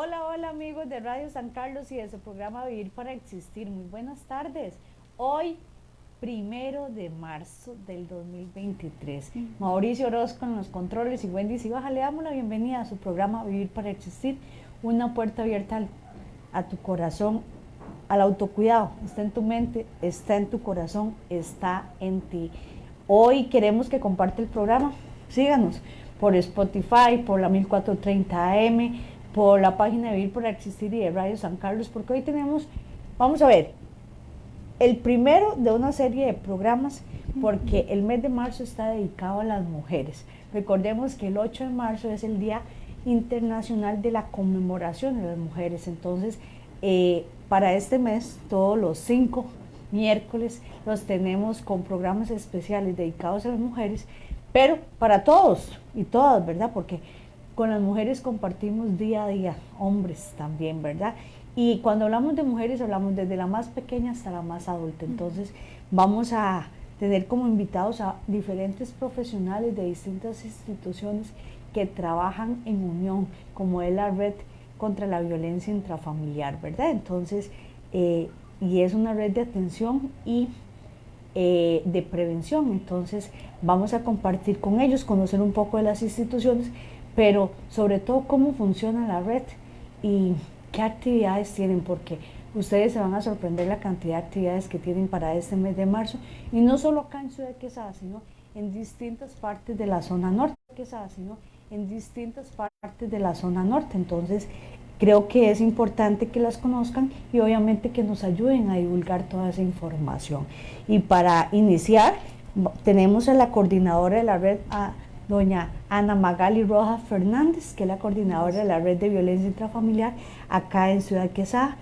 Hola, hola amigos de Radio San Carlos y de su programa Vivir para Existir. Muy buenas tardes. Hoy, 1 de marzo del 2023. Mauricio Orozco en los controles y Wendy Cibaja le damos la bienvenida a su programa Vivir para Existir. Una puerta abierta a tu corazón, al autocuidado. Está en tu mente, está en tu corazón, está en ti. Hoy queremos que comparte el programa. Síganos por Spotify, por la 1430 AM, por la página de Vivir para Existir y de Radio San Carlos, porque hoy tenemos, vamos a ver, el primero de una serie de programas, porque el mes de marzo está dedicado a las mujeres. Recordemos que el 8 de marzo es el Día Internacional de la Conmemoración de las Mujeres. Entonces, para este mes, todos los 5 miércoles los tenemos con programas especiales dedicados a las mujeres, pero para todos y todas, ¿verdad? Porque con las mujeres compartimos día a día, hombres también, ¿verdad? Y cuando hablamos de mujeres, hablamos desde la más pequeña hasta la más adulta. Entonces, vamos a tener como invitados a diferentes profesionales de distintas instituciones que trabajan en unión, como es la Red contra la Violencia Intrafamiliar, ¿verdad? Entonces, y es una red de atención y de prevención. Entonces, vamos a compartir con ellos, conocer un poco de las instituciones, pero sobre todo cómo funciona la red y qué actividades tienen, porque ustedes se van a sorprender la cantidad de actividades que tienen para este mes de marzo, y no solo acá en Ciudad Quesada, sino en distintas partes de la zona norte, Entonces, creo que es importante que las conozcan y obviamente que nos ayuden a divulgar toda esa información. Y para iniciar, tenemos a la coordinadora de la red, a doña Ana Magali Rojas Fernández, que es la coordinadora de la Red de Violencia Intrafamiliar acá en Ciudad Quesada.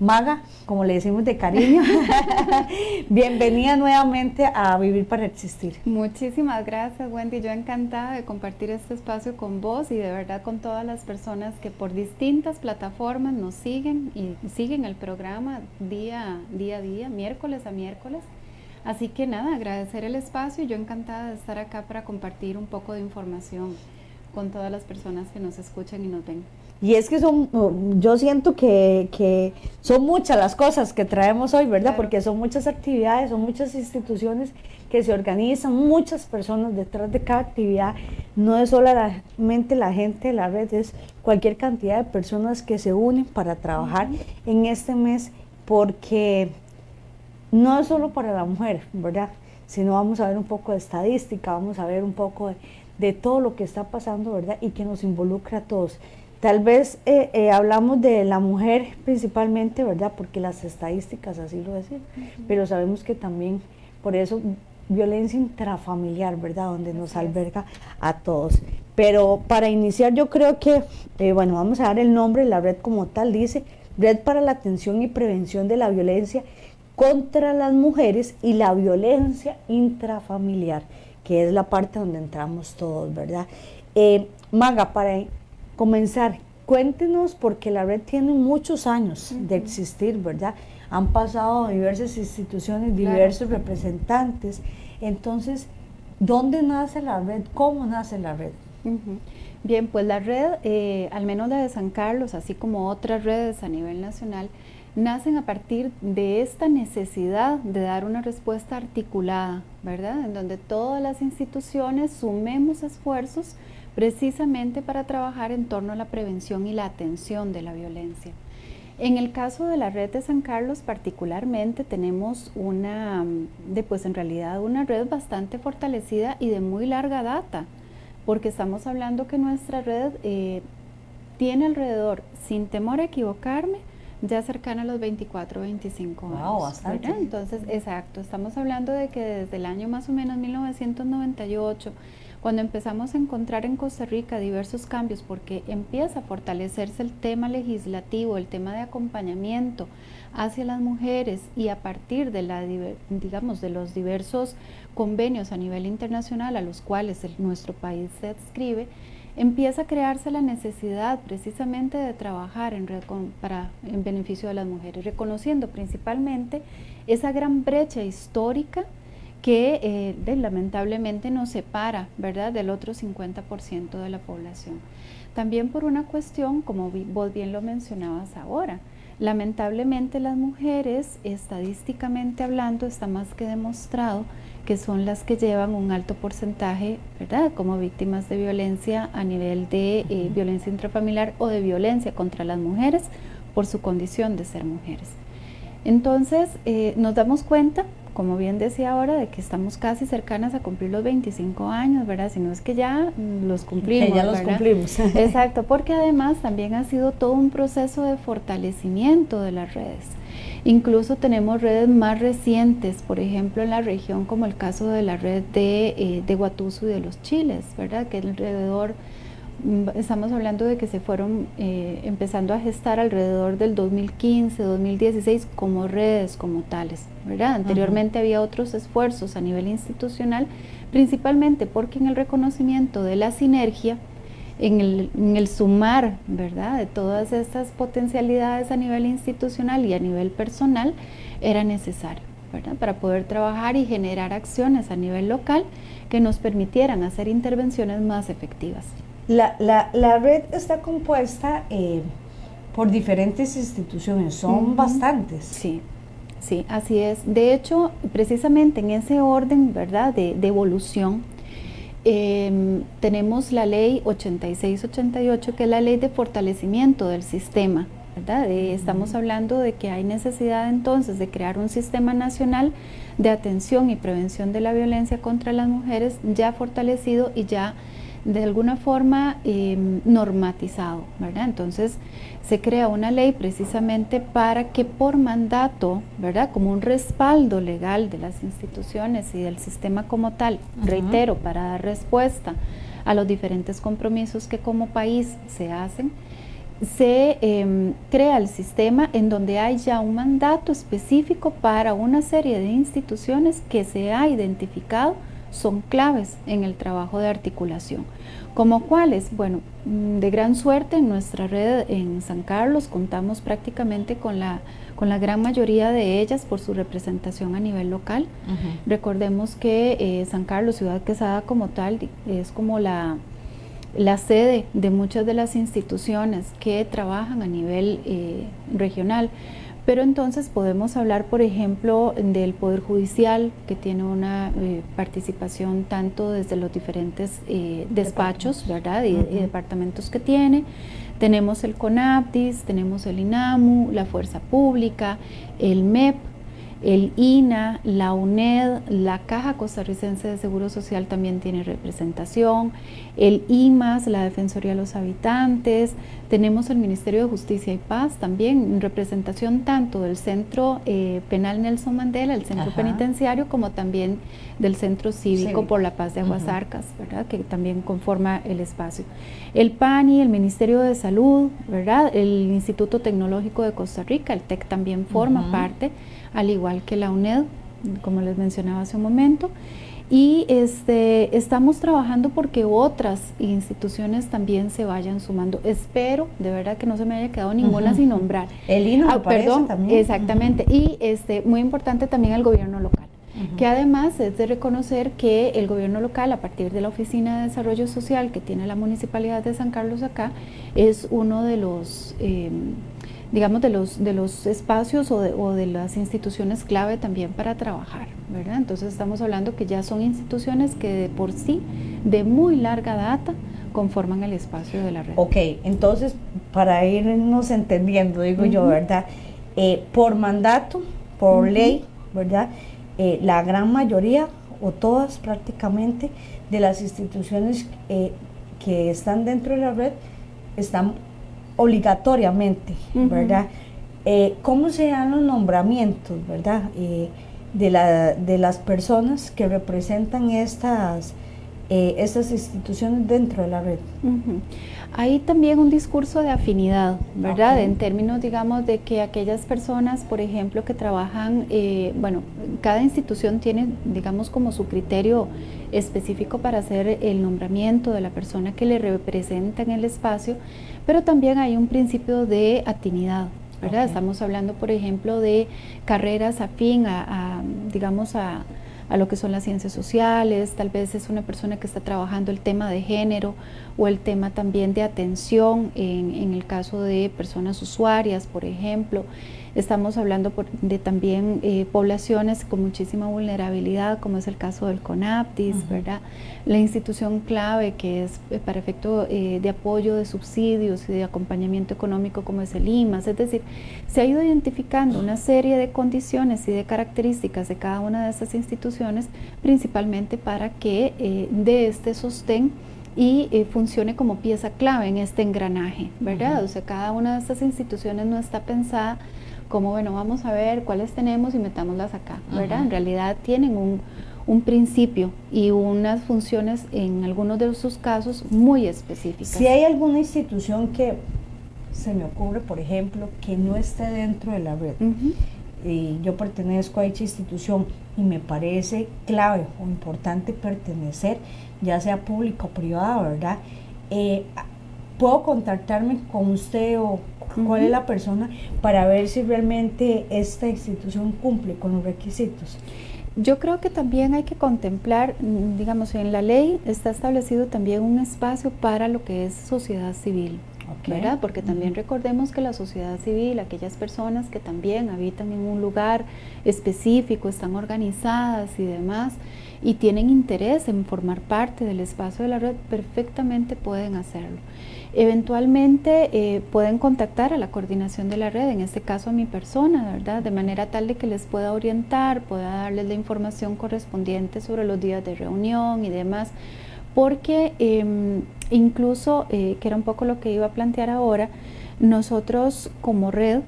Maga, como le decimos de cariño, bienvenida nuevamente a Vivir para Existir. Muchísimas gracias, Wendy. Yo encantada de compartir este espacio con vos y de verdad con todas las personas que por distintas plataformas nos siguen y siguen el programa día a día, miércoles a miércoles. Así que nada, agradecer el espacio y yo encantada de estar acá para compartir un poco de información con todas las personas que nos escuchan y nos ven. Y es que yo siento que son muchas las cosas que traemos hoy, ¿verdad? Claro. Porque son muchas actividades, son muchas instituciones que se organizan, muchas personas detrás de cada actividad. No es solamente la gente de la red, es cualquier cantidad de personas que se unen para trabajar en este mes, porque no es solo para la mujer, ¿verdad? Sino vamos a ver un poco de estadística, vamos a ver un poco de todo lo que está pasando, ¿verdad? Y que nos involucra a todos. Tal vez hablamos de la mujer principalmente, ¿verdad? Porque las estadísticas así lo dicen, pero sabemos que también, por eso, violencia intrafamiliar, ¿verdad? Donde nos alberga a todos. Pero para iniciar yo creo que, bueno, vamos a dar el nombre, la red como tal dice, Red para la Atención y Prevención de la Violencia contra las Mujeres y la Violencia Intrafamiliar, que es la parte donde entramos todos, ¿verdad? Maga, para comenzar, cuéntenos, porque la red tiene muchos años de existir, ¿verdad? Han pasado diversas instituciones, diversos representantes. Entonces, ¿dónde nace la red? ¿Cómo nace la red? Bien, pues la red, al menos la de San Carlos, así como otras redes a nivel nacional, nacen a partir de esta necesidad de dar una respuesta articulada, ¿verdad? En donde todas las instituciones sumemos esfuerzos precisamente para trabajar en torno a la prevención y la atención de la violencia. En el caso de la red de San Carlos particularmente tenemos en realidad una red bastante fortalecida y de muy larga data, porque estamos hablando que nuestra red tiene alrededor, sin temor a equivocarme, ya cercana a los 24 o 25 años. Wow, bastante. ¿Verdad? Entonces, exacto, estamos hablando de que desde el año más o menos 1998, cuando empezamos a encontrar en Costa Rica diversos cambios, porque empieza a fortalecerse el tema legislativo, el tema de acompañamiento hacia las mujeres, y a partir de de los diversos convenios a nivel internacional a los cuales nuestro país se adscribe, empieza a crearse la necesidad precisamente de trabajar en beneficio de las mujeres, reconociendo principalmente esa gran brecha histórica que lamentablemente nos separa, ¿verdad?, del otro 50% de la población. También por una cuestión, como vos bien lo mencionabas ahora, lamentablemente las mujeres, estadísticamente hablando, está más que demostrado que son las que llevan un alto porcentaje, ¿verdad?, como víctimas de violencia a nivel de violencia intrafamiliar o de violencia contra las mujeres por su condición de ser mujeres. Entonces, nos damos cuenta, como bien decía ahora, de que estamos casi cercanas a cumplir los 25 años, ¿verdad? Si no es que ya los cumplimos, que ya los cumplimos. Exacto, porque además también ha sido todo un proceso de fortalecimiento de las redes. Incluso tenemos redes más recientes, por ejemplo en la región, como el caso de la red de Guatuso y de los Chiles, ¿verdad? Que alrededor, estamos hablando de que se fueron empezando a gestar alrededor del 2015, 2016 como redes como tales, ¿verdad? Anteriormente había otros esfuerzos a nivel institucional, principalmente porque en el reconocimiento de la sinergia, en el sumar, ¿verdad?, de todas estas potencialidades a nivel institucional y a nivel personal, era necesario, ¿verdad?, para poder trabajar y generar acciones a nivel local que nos permitieran hacer intervenciones más efectivas. La red está compuesta por diferentes instituciones, son bastantes. Sí, sí, así es. De hecho, precisamente en ese orden, ¿verdad?, de evolución, tenemos la ley 8688, que es la ley de fortalecimiento del sistema, ¿verdad? Estamos hablando de que hay necesidad entonces de crear un sistema nacional de atención y prevención de la violencia contra las mujeres ya fortalecido y ya de alguna forma normatizado, ¿verdad? Entonces se crea una ley precisamente para que por mandato, ¿verdad?, como un respaldo legal de las instituciones y del sistema como tal, reitero, para dar respuesta a los diferentes compromisos que como país se hacen, se crea el sistema en donde hay ya un mandato específico para una serie de instituciones que se ha identificado son claves en el trabajo de articulación. ¿Como cuáles? Bueno, de gran suerte en nuestra red en San Carlos contamos prácticamente con la gran mayoría de ellas por su representación a nivel local. Recordemos que San Carlos, Ciudad Quesada como tal, es como la sede de muchas de las instituciones que trabajan a nivel regional. Pero entonces podemos hablar, por ejemplo, del Poder Judicial, que tiene una participación tanto desde los diferentes despachos, ¿verdad?, y departamentos que tiene. Tenemos el CONAPDIS, tenemos el INAMU, la Fuerza Pública, el MEP, el INA, la UNED, la Caja Costarricense de Seguro Social también tiene representación, el IMAS, la Defensoría de los Habitantes, tenemos el Ministerio de Justicia y Paz también en representación tanto del Centro Penal Nelson Mandela, el Centro Penitenciario, como también del Centro Cívico por la Paz de Aguasarcas, ¿verdad?, que también conforma el espacio. El PANI, el Ministerio de Salud, ¿verdad?, el Instituto Tecnológico de Costa Rica, el TEC también forma parte, al igual que la UNED, como les mencionaba hace un momento, y estamos trabajando porque otras instituciones también se vayan sumando. Espero, de verdad, que no se me haya quedado ninguna sin nombrar. El INO, perdón, también. Exactamente, y muy importante también el gobierno local, que además es de reconocer que el gobierno local, a partir de la Oficina de Desarrollo Social que tiene la Municipalidad de San Carlos acá, es uno de los digamos, de los espacios o de las instituciones clave también para trabajar, ¿verdad? Entonces estamos hablando que ya son instituciones que de por sí, de muy larga data, conforman el espacio de la red. Ok, entonces para irnos entendiendo, digo yo, ¿verdad? Por mandato, por ley, ¿verdad? La gran mayoría o todas prácticamente de las instituciones que están dentro de la red están obligatoriamente, ¿verdad? ¿Cómo se dan los nombramientos, verdad? De las personas que representan estas instituciones dentro de la red. Hay también un discurso de afinidad, ¿verdad? En términos, digamos, de que aquellas personas, por ejemplo, que trabajan, bueno, cada institución tiene, digamos, como su criterio específico para hacer el nombramiento de la persona que le representa en el espacio, pero también hay un principio de afinidad, ¿verdad? Estamos hablando, por ejemplo, de carreras afín digamos, a a lo que son las ciencias sociales, tal vez es una persona que está trabajando el tema de género o el tema también de atención en el caso de personas usuarias, por ejemplo. Estamos hablando de también poblaciones con muchísima vulnerabilidad, como es el caso del CONAPTIS, ¿verdad? La institución clave que es para efecto de apoyo de subsidios y de acompañamiento económico, como es el IMAS. Es decir, se ha ido identificando una serie de condiciones y de características de cada una de estas instituciones, principalmente para que dé este sostén y funcione como pieza clave en este engranaje, ¿verdad? O sea, cada una de estas instituciones no está pensada como, bueno, vamos a ver cuáles tenemos y metámoslas acá, ¿verdad? En realidad tienen un principio y unas funciones en algunos de sus casos muy específicas. Si hay alguna institución que se me ocurre, por ejemplo, que no esté dentro de la red, y yo pertenezco a dicha institución y me parece clave o importante pertenecer, ya sea pública o privada, ¿verdad? ¿Puedo contactarme con usted o cuál es la persona para ver si realmente esta institución cumple con los requisitos? Yo creo que también hay que contemplar, digamos, en la ley está establecido también un espacio para lo que es sociedad civil, ¿verdad? Porque también recordemos que la sociedad civil, aquellas personas que también habitan en un lugar específico, están organizadas y demás, y tienen interés en formar parte del espacio de la red, perfectamente pueden hacerlo. Eventualmente pueden contactar a la coordinación de la red, en este caso a mi persona, ¿verdad? De manera tal de que les pueda orientar, pueda darles la información correspondiente sobre los días de reunión y demás, porque incluso, que era un poco lo que iba a plantear ahora, nosotros como red,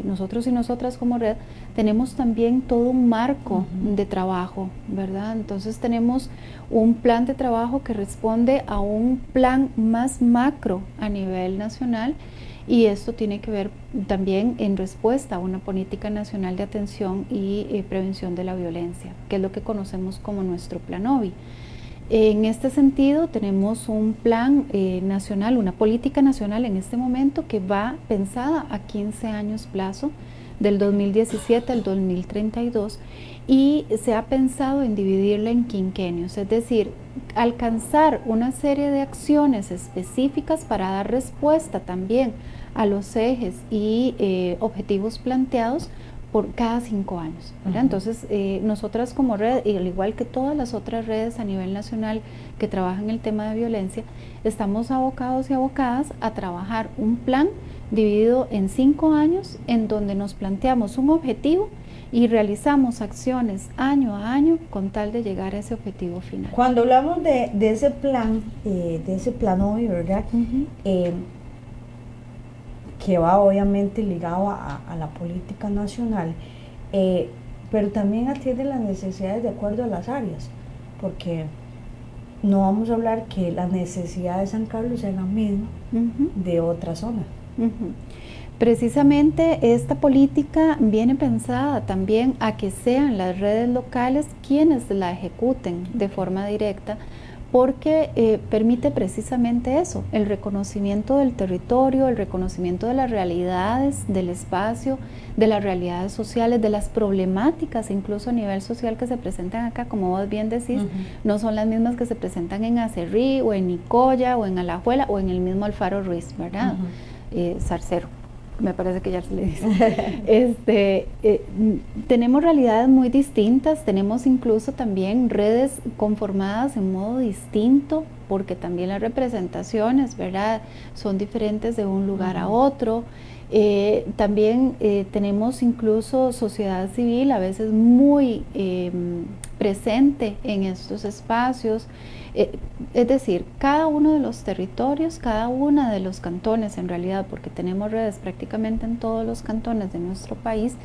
nosotros y nosotras como red, tenemos también todo un marco de trabajo, ¿verdad? Entonces tenemos un plan de trabajo que responde a un plan más macro a nivel nacional, y esto tiene que ver también en respuesta a una política nacional de atención y prevención de la violencia, que es lo que conocemos como nuestro Plan OVI. En este sentido tenemos un plan nacional, una política nacional en este momento que va pensada a 15 años plazo, del 2017 al 2032, y se ha pensado en dividirla en quinquenios, es decir, alcanzar una serie de acciones específicas para dar respuesta también a los ejes y objetivos planteados por cada 5 años, ¿verdad? Entonces, nosotras como red, y al igual que todas las otras redes a nivel nacional que trabajan el tema de violencia, estamos abocados y abocadas a trabajar un plan dividido en 5 años, en donde nos planteamos un objetivo y realizamos acciones año a año con tal de llegar a ese objetivo final. Cuando hablamos de ese plan OVI, ¿verdad? Que va obviamente ligado a la política nacional, pero también atiende las necesidades de acuerdo a las áreas, porque no vamos a hablar que la necesidad de San Carlos sea la misma de otra zona. Precisamente esta política viene pensada también a que sean las redes locales quienes la ejecuten de forma directa, porque permite precisamente eso, el reconocimiento del territorio, el reconocimiento de las realidades del espacio, de las realidades sociales, de las problemáticas incluso a nivel social que se presentan acá, como vos bien decís, no son las mismas que se presentan en Acerrí o en Nicoya o en Alajuela o en el mismo Alfaro Ruiz, ¿verdad? Zarcero, me parece que ya se le dice. Tenemos realidades muy distintas, tenemos incluso también redes conformadas en modo distinto, porque también las representaciones, ¿verdad?, son diferentes de un lugar a otro. También tenemos incluso sociedad civil a veces muy presente en estos espacios. Es decir, cada uno de los territorios, cada uno de los cantones en realidad, porque tenemos redes prácticamente en todos los cantones de nuestro país,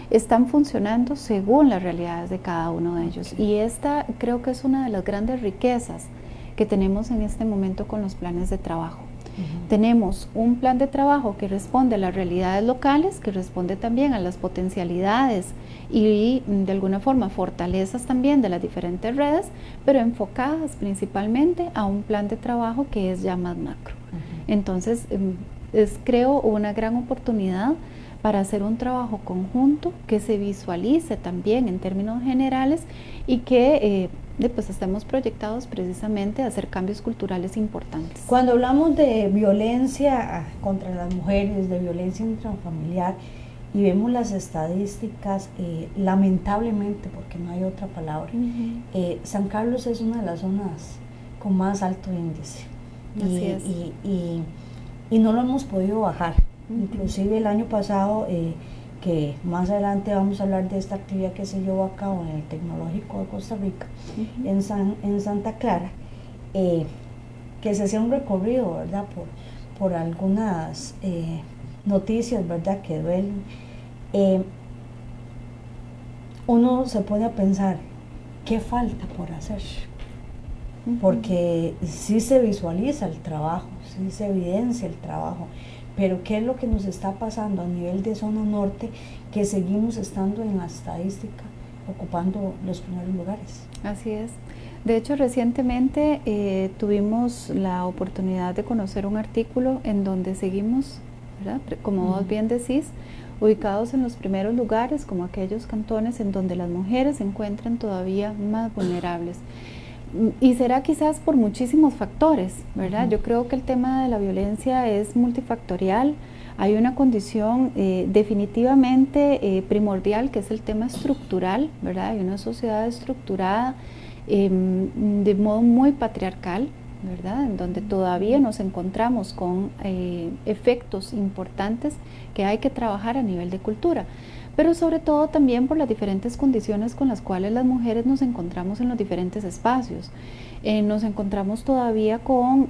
están funcionando según las realidades de cada uno de ellos. Y esta creo que es una de las grandes riquezas que tenemos en este momento con los planes de trabajo. Tenemos un plan de trabajo que responde a las realidades locales, que responde también a las potencialidades y de alguna forma fortalezas también de las diferentes redes, pero enfocadas principalmente a un plan de trabajo que es ya más macro. Entonces, es creo una gran oportunidad para hacer un trabajo conjunto que se visualice también en términos generales y que pues estemos proyectados precisamente a hacer cambios culturales importantes. Cuando hablamos de violencia contra las mujeres, de violencia intrafamiliar, y vemos las estadísticas, lamentablemente, porque no hay otra palabra, San Carlos es una de las zonas con más alto índice. Así es. Y no lo hemos podido bajar. Inclusive el año pasado, que más adelante vamos a hablar de esta actividad que se llevó a cabo en el Tecnológico de Costa Rica, en Santa Clara, que se hacía un recorrido, ¿verdad?, por algunas noticias, ¿verdad?, que duelen. Uno se pone a pensar, ¿qué falta por hacer? Porque sí se visualiza el trabajo, sí se evidencia el trabajo, pero ¿qué es lo que nos está pasando a nivel de zona norte, que seguimos estando en la estadística ocupando los primeros lugares? Así es. De hecho, recientemente tuvimos la oportunidad de conocer un artículo en donde seguimos, ¿verdad?, como vos bien decís, ubicados en los primeros lugares, como aquellos cantones en donde las mujeres se encuentran todavía más vulnerables. Y será quizás por muchísimos factores, ¿verdad? Yo creo que el tema de la violencia es multifactorial. Hay una condición definitivamente primordial, que es el tema estructural, ¿verdad? Hay una sociedad estructurada de modo muy patriarcal, ¿verdad?, en donde todavía nos encontramos con efectos importantes que hay que trabajar a nivel de cultura, pero sobre todo también por las diferentes condiciones con las cuales las mujeres nos encontramos en los diferentes espacios. Nos encontramos todavía con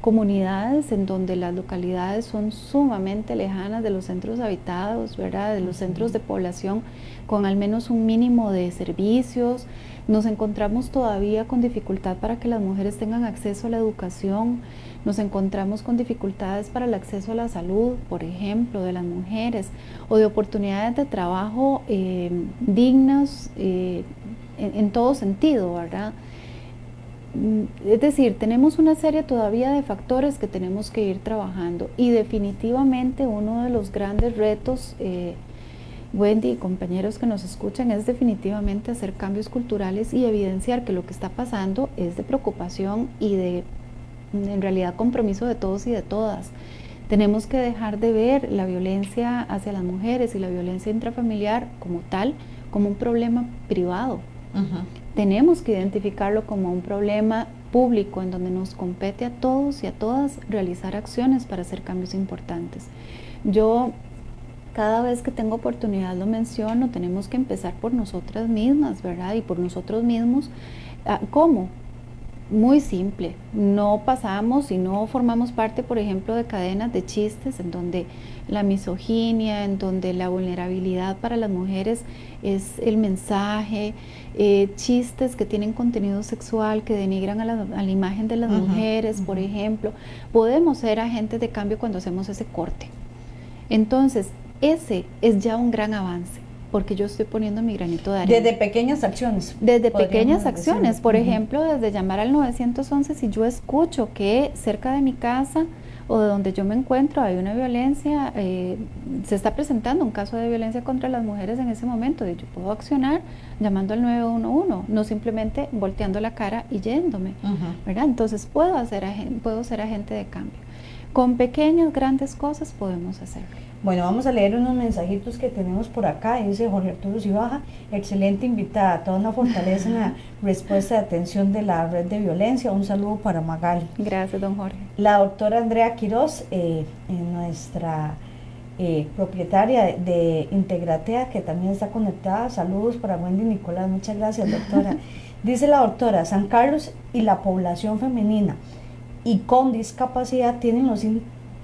comunidades en donde las localidades son sumamente lejanas de los centros habitados, ¿verdad?, de los centros de población, con al menos un mínimo de servicios. Nos encontramos todavía con dificultad para que las mujeres tengan acceso a la educación. Nos encontramos con dificultades para el acceso a la salud, por ejemplo, de las mujeres, o de oportunidades de trabajo dignas en todo sentido, ¿verdad? Es decir, tenemos una serie todavía de factores que tenemos que ir trabajando, y definitivamente uno de los grandes retos, Wendy y compañeros que nos escuchan, es definitivamente hacer cambios culturales y evidenciar que lo que está pasando es de preocupación y de, en realidad, compromiso de todos y de todas. Tenemos que dejar de ver la violencia hacia las mujeres y la violencia intrafamiliar como tal, como un problema privado. Tenemos que identificarlo como un problema público en donde nos compete a todos y a todas realizar acciones para hacer cambios importantes. Yo cada vez que tengo oportunidad lo menciono, tenemos que empezar por nosotras mismas, ¿verdad? Y por nosotros mismos. ¿Cómo? Muy simple, no pasamos y no formamos parte, por ejemplo, de cadenas de chistes en donde la misoginia, en donde la vulnerabilidad para las mujeres es el mensaje, chistes que tienen contenido sexual, que denigran a la imagen de las mujeres, por ejemplo. Podemos ser agentes de cambio cuando hacemos ese corte. Entonces, ese es ya un gran avance, porque yo estoy poniendo mi granito de arena. Desde pequeñas acciones. Desde pequeñas acciones, por ejemplo, desde llamar al 911 si yo escucho que cerca de mi casa o de donde yo me encuentro hay una violencia, se está presentando un caso de violencia contra las mujeres en ese momento, y yo puedo accionar llamando al 911, no simplemente volteando la cara y yéndome, ¿verdad? Entonces puedo ser agente de cambio. Con pequeñas, grandes cosas podemos hacerlo. Bueno, vamos a leer unos mensajitos que tenemos por acá. Dice Jorge Arturo Cibaja: excelente invitada, toda una fortaleza en la respuesta de atención de la red de violencia. Un saludo para Magali. Gracias, don Jorge. La doctora Andrea Quiroz, nuestra propietaria de Integratea, que también está conectada. Saludos para Wendy y Nicolás, muchas gracias, doctora. Dice la doctora: San Carlos y la población femenina y con discapacidad tienen los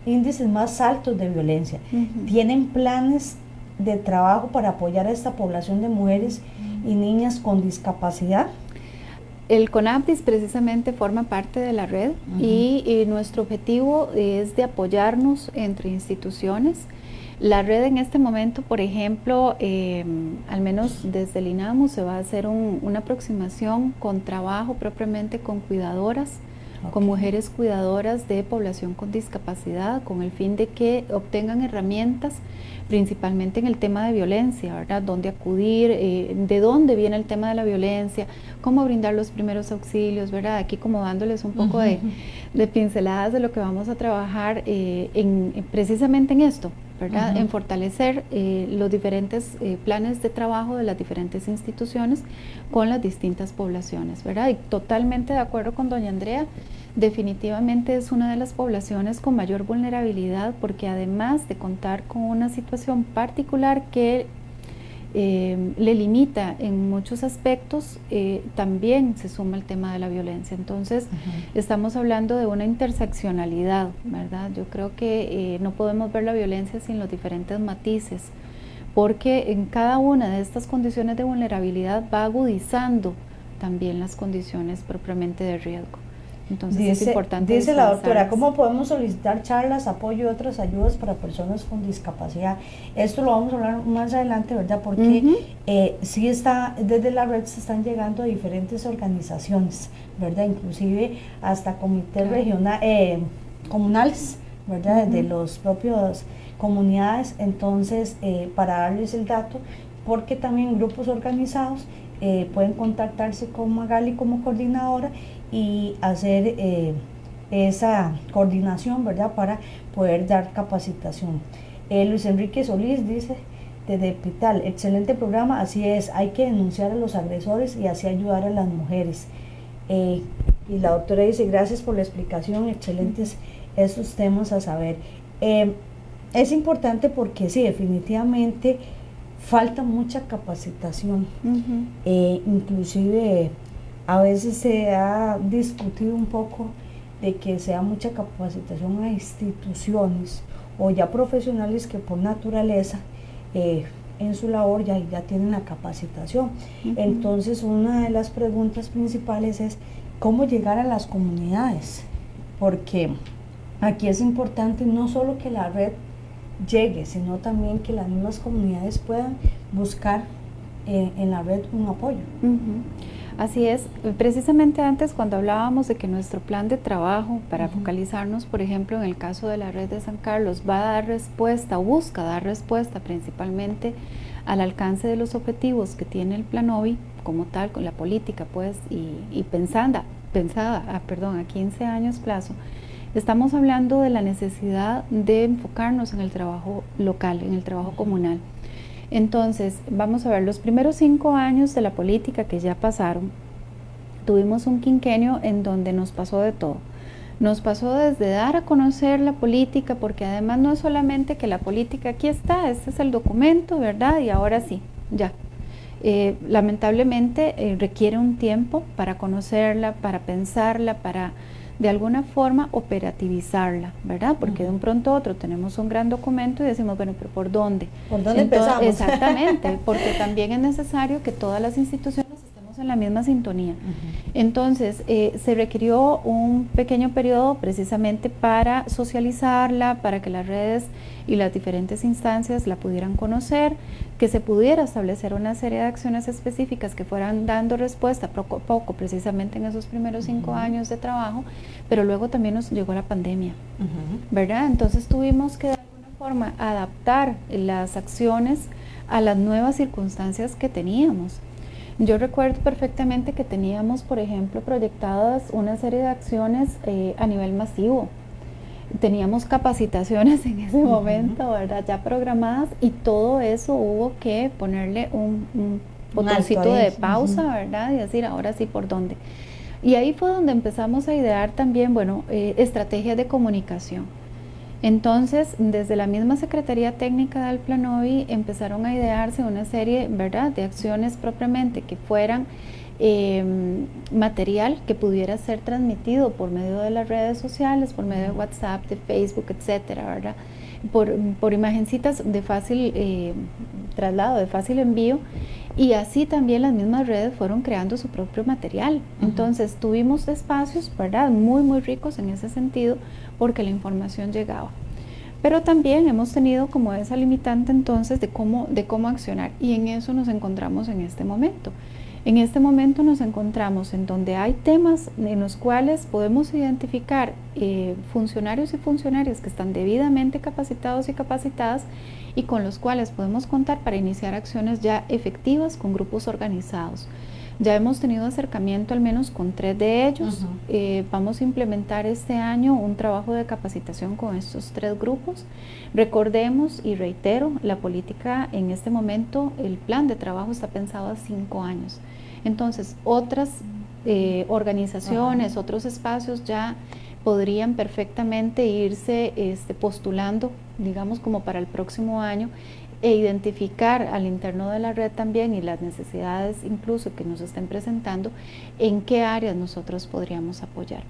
índices más altos de violencia. ¿Tienen planes de trabajo para apoyar a esta población de mujeres y niñas con discapacidad? El CONAPDIS precisamente forma parte de la red y nuestro objetivo es de apoyarnos entre instituciones. La red en este momento, por ejemplo, al menos desde el INAMU se va a hacer una aproximación con trabajo propiamente con cuidadoras, con mujeres cuidadoras de población con discapacidad, con el fin de que obtengan herramientas, principalmente en el tema de violencia, ¿verdad? Dónde acudir, de dónde viene el tema de la violencia, cómo brindar los primeros auxilios, ¿verdad? Aquí como dándoles un poco de pinceladas de lo que vamos a trabajar precisamente en esto, ¿verdad? En fortalecer los diferentes planes de trabajo de las diferentes instituciones con las distintas poblaciones, ¿verdad? Y totalmente de acuerdo con doña Andrea, definitivamente es una de las poblaciones con mayor vulnerabilidad, porque además de contar con una situación particular que le limita en muchos aspectos, también se suma el tema de la violencia. Entonces, estamos hablando de una interseccionalidad, ¿verdad? Yo creo que no podemos ver la violencia sin los diferentes matices, porque en cada una de estas condiciones de vulnerabilidad va agudizando también las condiciones propiamente de riesgo. Entonces es importante. Dice la doctora, ¿cómo podemos solicitar charlas, apoyo y otras ayudas para personas con discapacidad? Esto lo vamos a hablar más adelante, ¿verdad? Porque sí está, desde la red se están llegando a diferentes organizaciones, ¿verdad? Inclusive hasta comités comunales, ¿verdad? Desde los propios comunidades. Entonces, para darles el dato, porque también grupos organizados pueden contactarse con Magali como coordinadora y hacer esa coordinación, ¿verdad? Para poder dar capacitación. Luis Enrique Solís dice desde Pital, excelente programa, así es, hay que denunciar a los agresores y así ayudar a las mujeres. Y la doctora dice, gracias por la explicación, excelentes esos temas a saber. Es importante porque sí, definitivamente falta mucha capacitación, inclusive a veces se ha discutido un poco de que sea mucha capacitación a instituciones o ya profesionales que por naturaleza en su labor ya tienen la capacitación. Entonces una de las preguntas principales es cómo llegar a las comunidades, porque aquí es importante no solo que la red llegue, sino también que las mismas comunidades puedan buscar en la red un apoyo. Así es, precisamente antes cuando hablábamos de que nuestro plan de trabajo para focalizarnos, por ejemplo, en el caso de la red de San Carlos, va a dar respuesta o busca dar respuesta principalmente al alcance de los objetivos que tiene el Plan OVI como tal, con la política pues, y pensada a 15 años plazo. Estamos hablando de la necesidad de enfocarnos en el trabajo local, en el trabajo comunal. Entonces, vamos a ver, los primeros 5 años de la política que ya pasaron, tuvimos un quinquenio en donde nos pasó de todo. Nos pasó desde dar a conocer la política, porque además no es solamente que la política aquí está, este es el documento, ¿verdad? Y ahora sí, ya. Lamentablemente requiere un tiempo para conocerla, para pensarla, para de alguna forma operativizarla, ¿verdad? Porque de un pronto a otro tenemos un gran documento y decimos, bueno, pero ¿por dónde? ¿Por dónde empezamos? Exactamente, porque también es necesario que todas las instituciones estemos en la misma sintonía. Entonces, se requirió un pequeño periodo precisamente para socializarla, para que las redes y las diferentes instancias la pudieran conocer, que se pudiera establecer una serie de acciones específicas que fueran dando respuesta poco a poco, precisamente en esos primeros 5 años de trabajo, pero luego también nos llegó la pandemia, ¿verdad? Entonces tuvimos que de alguna forma adaptar las acciones a las nuevas circunstancias que teníamos. Yo recuerdo perfectamente que teníamos, por ejemplo, proyectadas una serie de acciones a nivel masivo. Teníamos capacitaciones en ese momento, ¿verdad? Ya programadas, y todo eso hubo que ponerle un botoncito de pausa, ¿verdad? Y decir, ahora sí, ¿por dónde? Y ahí fue donde empezamos a idear también, bueno, estrategias de comunicación. Entonces, desde la misma Secretaría Técnica del Plan OVI empezaron a idearse una serie, ¿verdad?, de acciones propiamente que fueran material que pudiera ser transmitido por medio de las redes sociales, por medio de WhatsApp, de Facebook, etcétera, ¿verdad? Por imagencitas de fácil traslado, de fácil envío, y así también las mismas redes fueron creando su propio material. Entonces tuvimos espacios, ¿verdad?, muy muy ricos en ese sentido, porque la información llegaba. Pero también hemos tenido como esa limitante entonces de cómo accionar, y en eso nos encontramos en este momento. En este momento nos encontramos en donde hay temas en los cuales podemos identificar funcionarios y funcionarias que están debidamente capacitados y capacitadas y con los cuales podemos contar para iniciar acciones ya efectivas con grupos organizados. Ya hemos tenido acercamiento al menos con 3 de ellos. Vamos a implementar este año un trabajo de capacitación con estos 3 grupos. Recordemos y reitero, la política en este momento, el plan de trabajo está pensado a 5 años. Entonces, otras organizaciones, otros espacios ya podrían perfectamente irse postulando, digamos, como para el próximo año, e identificar al interno de la red también y las necesidades incluso que nos estén presentando, en qué áreas nosotros podríamos apoyar.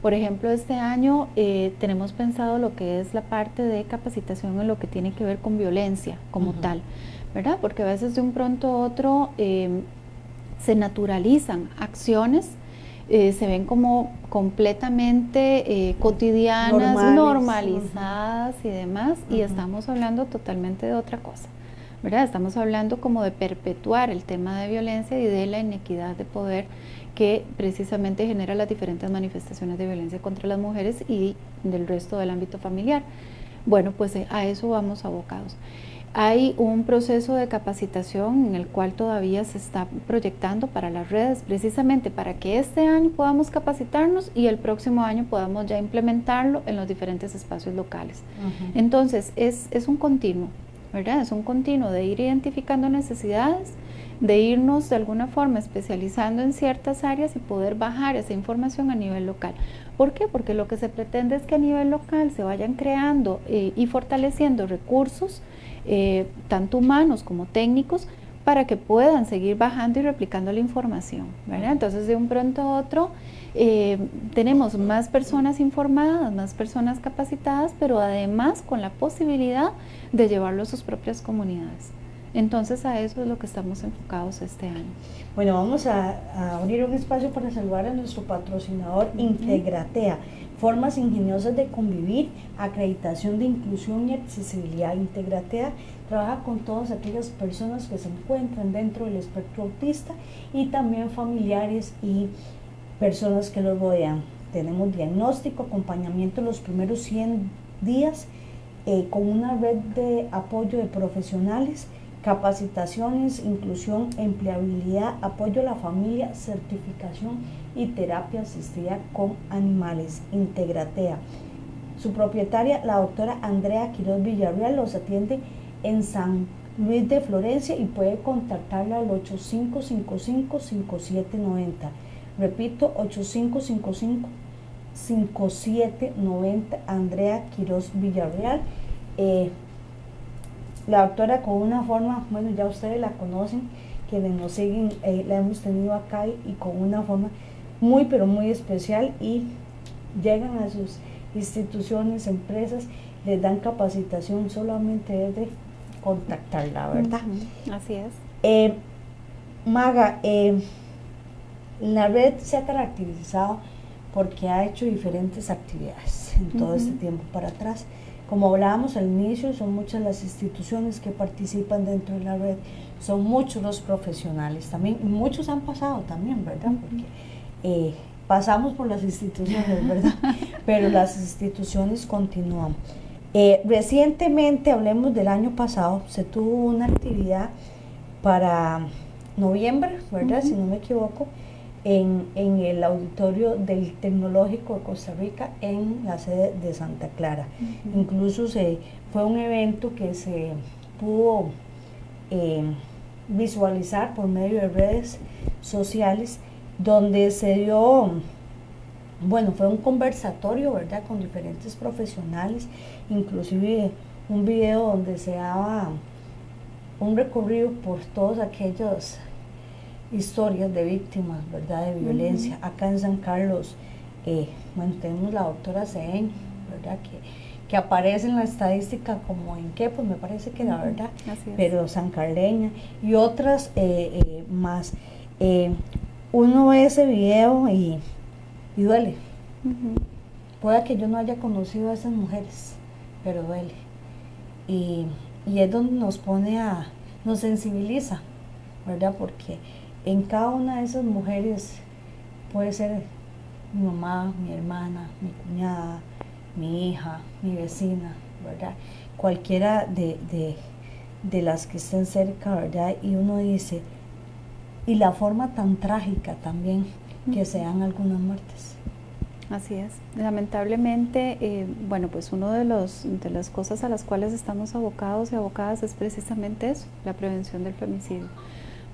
Por ejemplo, este año tenemos pensado lo que es la parte de capacitación en lo que tiene que ver con violencia como tal, ¿verdad? Porque a veces de un pronto a otro se naturalizan acciones, se ven como completamente cotidianas, normalizadas y demás, y estamos hablando totalmente de otra cosa, ¿verdad? Estamos hablando como de perpetuar el tema de violencia y de la inequidad de poder que precisamente genera las diferentes manifestaciones de violencia contra las mujeres y del resto del ámbito familiar. Bueno, pues a eso vamos abocados. Hay un proceso de capacitación en el cual todavía se está proyectando para las redes, precisamente para que este año podamos capacitarnos y el próximo año podamos ya implementarlo en los diferentes espacios locales. Entonces, es un continuo, ¿verdad? Es un continuo de ir identificando necesidades, de irnos de alguna forma especializando en ciertas áreas y poder bajar esa información a nivel local. ¿Por qué? Porque lo que se pretende es que a nivel local se vayan creando y fortaleciendo recursos, tanto humanos como técnicos, para que puedan seguir bajando y replicando la información, ¿verdad? Entonces, de un pronto a otro, tenemos más personas informadas, más personas capacitadas, pero además con la posibilidad de llevarlo a sus propias comunidades. Entonces, a eso es lo que estamos enfocados este año. Bueno, vamos a abrir un espacio para saludar a nuestro patrocinador Integratea. Formas ingeniosas de convivir, acreditación de inclusión y accesibilidad. Integratea trabaja con todas aquellas personas que se encuentran dentro del espectro autista y también familiares y personas que los rodean. Tenemos diagnóstico, acompañamiento los primeros 100 días con una red de apoyo de profesionales, capacitaciones, inclusión, empleabilidad, apoyo a la familia, certificación y terapia asistida con animales. Integratea. Su propietaria, la doctora Andrea Quiroz Villarreal, los atiende en San Luis de Florencia y puede contactarla al 8555-5790. Repito, 8555-5790, Andrea Quiroz Villarreal. La doctora con una forma, bueno, ya ustedes la conocen, quienes nos siguen, la hemos tenido acá y con una forma muy, pero muy especial, y llegan a sus instituciones, empresas, les dan capacitación solamente desde contactarla, ¿verdad? Así es. Maga, la red se ha caracterizado porque ha hecho diferentes actividades en todo este tiempo para atrás. Como hablábamos al inicio, son muchas las instituciones que participan dentro de la red, son muchos los profesionales también, y muchos han pasado también, ¿verdad? Porque pasamos por las instituciones, ¿verdad? Pero las instituciones continúan. Recientemente, hablemos del año pasado, se tuvo una actividad para noviembre, ¿verdad? Si no me equivoco, en el auditorio del Tecnológico de Costa Rica, en la sede de Santa Clara. Incluso fue un evento que se pudo visualizar por medio de redes sociales, donde se dio, bueno, fue un conversatorio, ¿verdad?, con diferentes profesionales, inclusive un video donde se daba un recorrido por todos aquellos historias de víctimas, ¿verdad?, de violencia. Acá en San Carlos, bueno, tenemos la doctora Cedeño, ¿verdad?, que aparece en la estadística como en qué, pues me parece que la verdad, pero sancarleña, y otras más. Uno ve ese video y duele. Puede que yo no haya conocido a esas mujeres, pero duele. Y es donde nos pone nos sensibiliza, ¿verdad?, porque en cada una de esas mujeres puede ser mi mamá, mi hermana, mi cuñada, mi hija, mi vecina, ¿verdad? Cualquiera de las que estén cerca, ¿verdad? Y uno dice, y la forma tan trágica también que se dan algunas muertes. Así es. Lamentablemente, bueno, pues uno de las cosas a las cuales estamos abocados y abocadas es precisamente eso, la prevención del femicidio.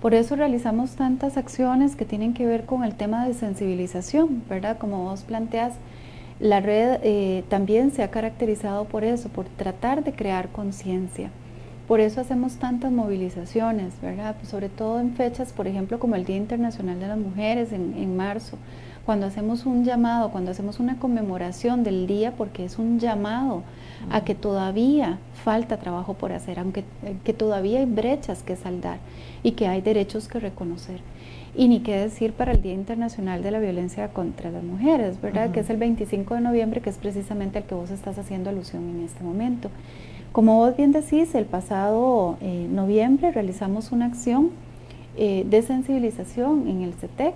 Por eso realizamos tantas acciones que tienen que ver con el tema de sensibilización, ¿verdad? Como vos planteás, la red también se ha caracterizado por eso, por tratar de crear conciencia. Por eso hacemos tantas movilizaciones, ¿verdad? Pues sobre todo en fechas, por ejemplo, como el Día Internacional de las Mujeres en marzo, cuando hacemos un llamado, cuando hacemos una conmemoración del día, porque es un llamado a que todavía falta trabajo por hacer, aunque que todavía hay brechas que saldar y que hay derechos que reconocer. Y ni qué decir para el Día Internacional de la Violencia contra las Mujeres, ¿verdad? Que es el 25 de noviembre, que es precisamente al que vos estás haciendo alusión en este momento. Como vos bien decís, el pasado noviembre realizamos una acción de sensibilización en el CETEC.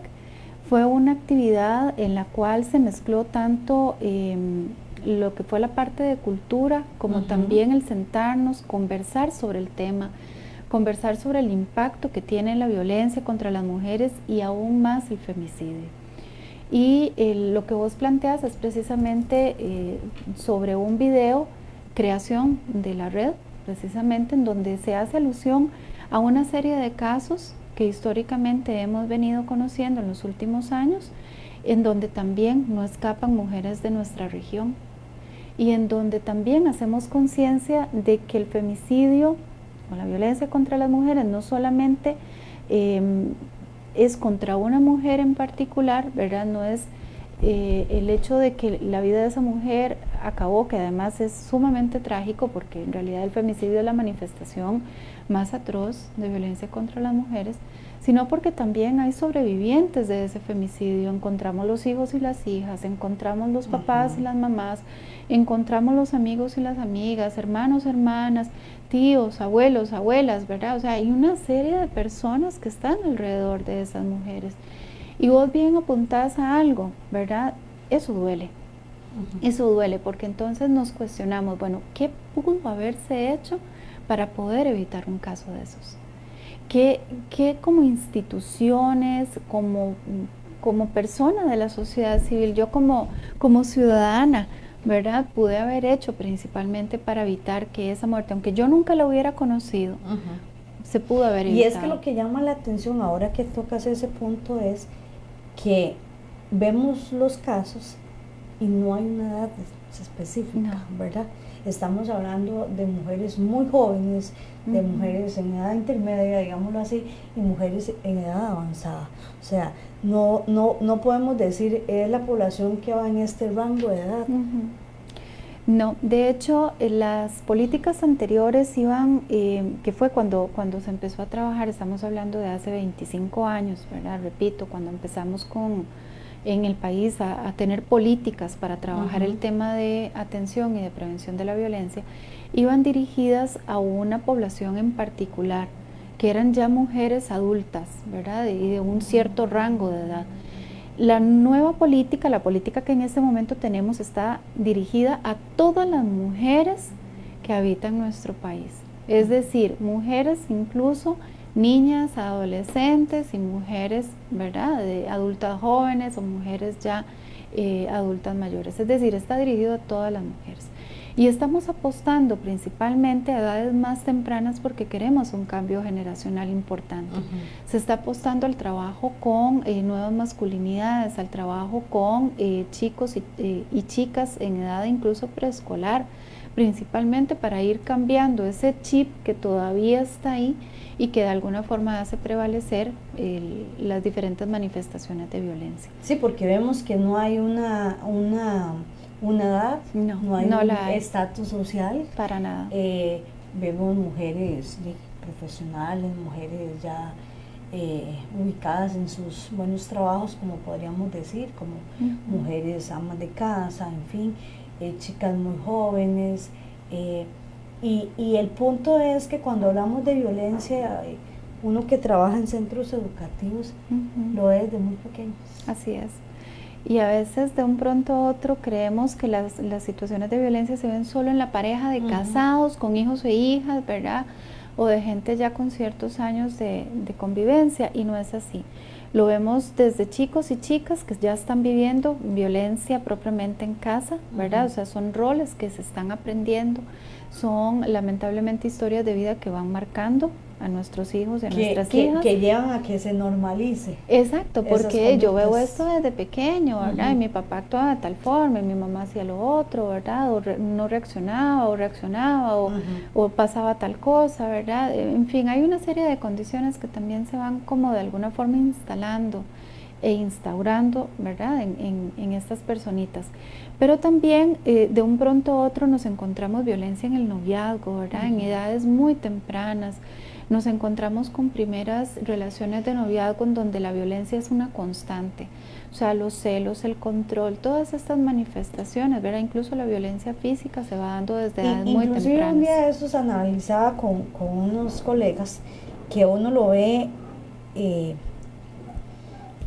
Fue una actividad en la cual se mezcló tanto lo que fue la parte de cultura, como también el sentarnos, conversar sobre el tema, conversar sobre el impacto que tiene la violencia contra las mujeres y aún más el femicidio. Y lo que vos planteas es precisamente sobre un video, creación de la red, precisamente en donde se hace alusión a una serie de casos que históricamente hemos venido conociendo en los últimos años, en donde también no escapan mujeres de nuestra región y en donde también hacemos conciencia de que el femicidio o la violencia contra las mujeres no solamente es contra una mujer en particular, ¿verdad? No es el hecho de que la vida de esa mujer acabó, que además es sumamente trágico, porque en realidad el femicidio es la manifestación más atroz de violencia contra las mujeres, sino porque también hay sobrevivientes de ese femicidio. Encontramos los hijos y las hijas, encontramos los papás y las mamás, encontramos los amigos y las amigas, hermanos, hermanas, tíos, abuelos, abuelas, ¿verdad? O sea, hay una serie de personas que están alrededor de esas mujeres. Y vos bien apuntás a algo, ¿verdad? Eso duele. Eso duele, porque entonces nos cuestionamos, bueno, ¿qué pudo haberse hecho para poder evitar un caso de esos? ¿Qué como instituciones, como persona de la sociedad civil, yo como ciudadana, ¿verdad? Pude haber hecho principalmente para evitar que esa muerte, aunque yo nunca la hubiera conocido, se pudo haber evitado. Y es que lo que llama la atención ahora que tocas ese punto es que vemos los casos y no hay una edad específica, ¿verdad? Estamos hablando de mujeres muy jóvenes, de mujeres en edad intermedia, digámoslo así, y mujeres en edad avanzada. O sea, no podemos decir es la población que va en este rango de edad. No, de hecho, las políticas anteriores iban, que fue cuando se empezó a trabajar, estamos hablando de hace 25 años, ¿verdad? Repito, cuando empezamos en el país a tener políticas para trabajar el tema de atención y de prevención de la violencia, iban dirigidas a una población en particular, que eran ya mujeres adultas, ¿verdad? Y de un cierto rango de edad. La nueva política, la política que en este momento tenemos, está dirigida a todas las mujeres que habitan nuestro país. Es decir, mujeres incluso, niñas, adolescentes y mujeres, ¿verdad?, de adultas jóvenes o mujeres ya adultas mayores. Es decir, está dirigido a todas las mujeres. Y estamos apostando principalmente a edades más tempranas porque queremos un cambio generacional importante. Se está apostando al trabajo con nuevas masculinidades, al trabajo con chicos y chicas en edad incluso preescolar, principalmente para ir cambiando ese chip que todavía está ahí y que de alguna forma hace prevalecer las diferentes manifestaciones de violencia. Sí, porque vemos que no hay una edad, no hay un estatus social. Para nada. Vemos mujeres profesionales, mujeres ya ubicadas en sus buenos trabajos, como podríamos decir, como mujeres amas de casa, en fin, chicas muy jóvenes. Y el punto es que cuando hablamos de violencia, uno que trabaja en centros educativos lo ve desde muy pequeños. Así es. Y a veces de un pronto a otro creemos que las situaciones de violencia se ven solo en la pareja de casados, con hijos e hijas, ¿verdad? O de gente ya con ciertos años de convivencia, y no es así. Lo vemos desde chicos y chicas que ya están viviendo violencia propiamente en casa, ¿verdad? O sea, son roles que se están aprendiendo, son lamentablemente historias de vida que van marcando a nuestros hijos y a nuestras hijas. Que llevan a que se normalice. Exacto, porque yo veo esto desde pequeño, ¿verdad? Y mi papá actuaba de tal forma, y mi mamá hacía lo otro, ¿verdad? O no reaccionaba, o pasaba tal cosa, ¿verdad? En fin, hay una serie de condiciones que también se van como de alguna forma instalando e instaurando, ¿verdad? En estas personitas. Pero también de un pronto a otro nos encontramos violencia en el noviazgo, ¿verdad? En edades muy tempranas. Nos encontramos con primeras relaciones de noviazgo en donde la violencia es una constante. O sea, los celos, el control, todas estas manifestaciones, ¿verdad? Incluso la violencia física se va dando desde edades muy tempranas. Inclusive un día de estos analizaba con unos colegas que uno lo ve,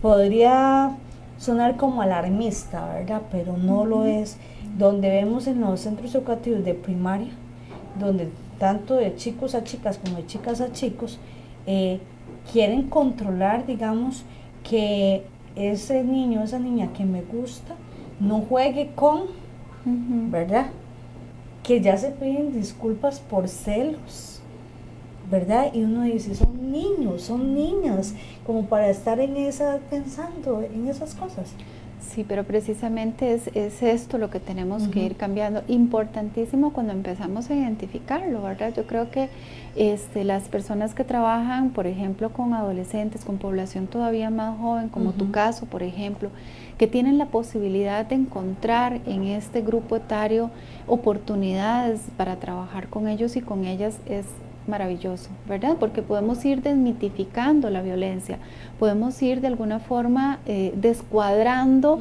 podría sonar como alarmista, ¿verdad? Pero no lo es. Donde vemos en los centros educativos de primaria, donde tanto de chicos a chicas como de chicas a chicos, quieren controlar, digamos, que ese niño, esa niña que me gusta, no juegue con, ¿verdad? Que ya se piden disculpas por celos, ¿verdad? Y uno dice, son niños, son niñas, como para estar pensando en esas cosas. Sí, pero precisamente es esto lo que tenemos que ir cambiando. Importantísimo cuando empezamos a identificarlo, ¿verdad? Yo creo que las personas que trabajan, por ejemplo, con adolescentes, con población todavía más joven, como tu caso, por ejemplo, que tienen la posibilidad de encontrar en este grupo etario oportunidades para trabajar con ellos y con ellas, es maravilloso, ¿verdad? Porque podemos ir desmitificando la violencia, podemos ir de alguna forma descuadrando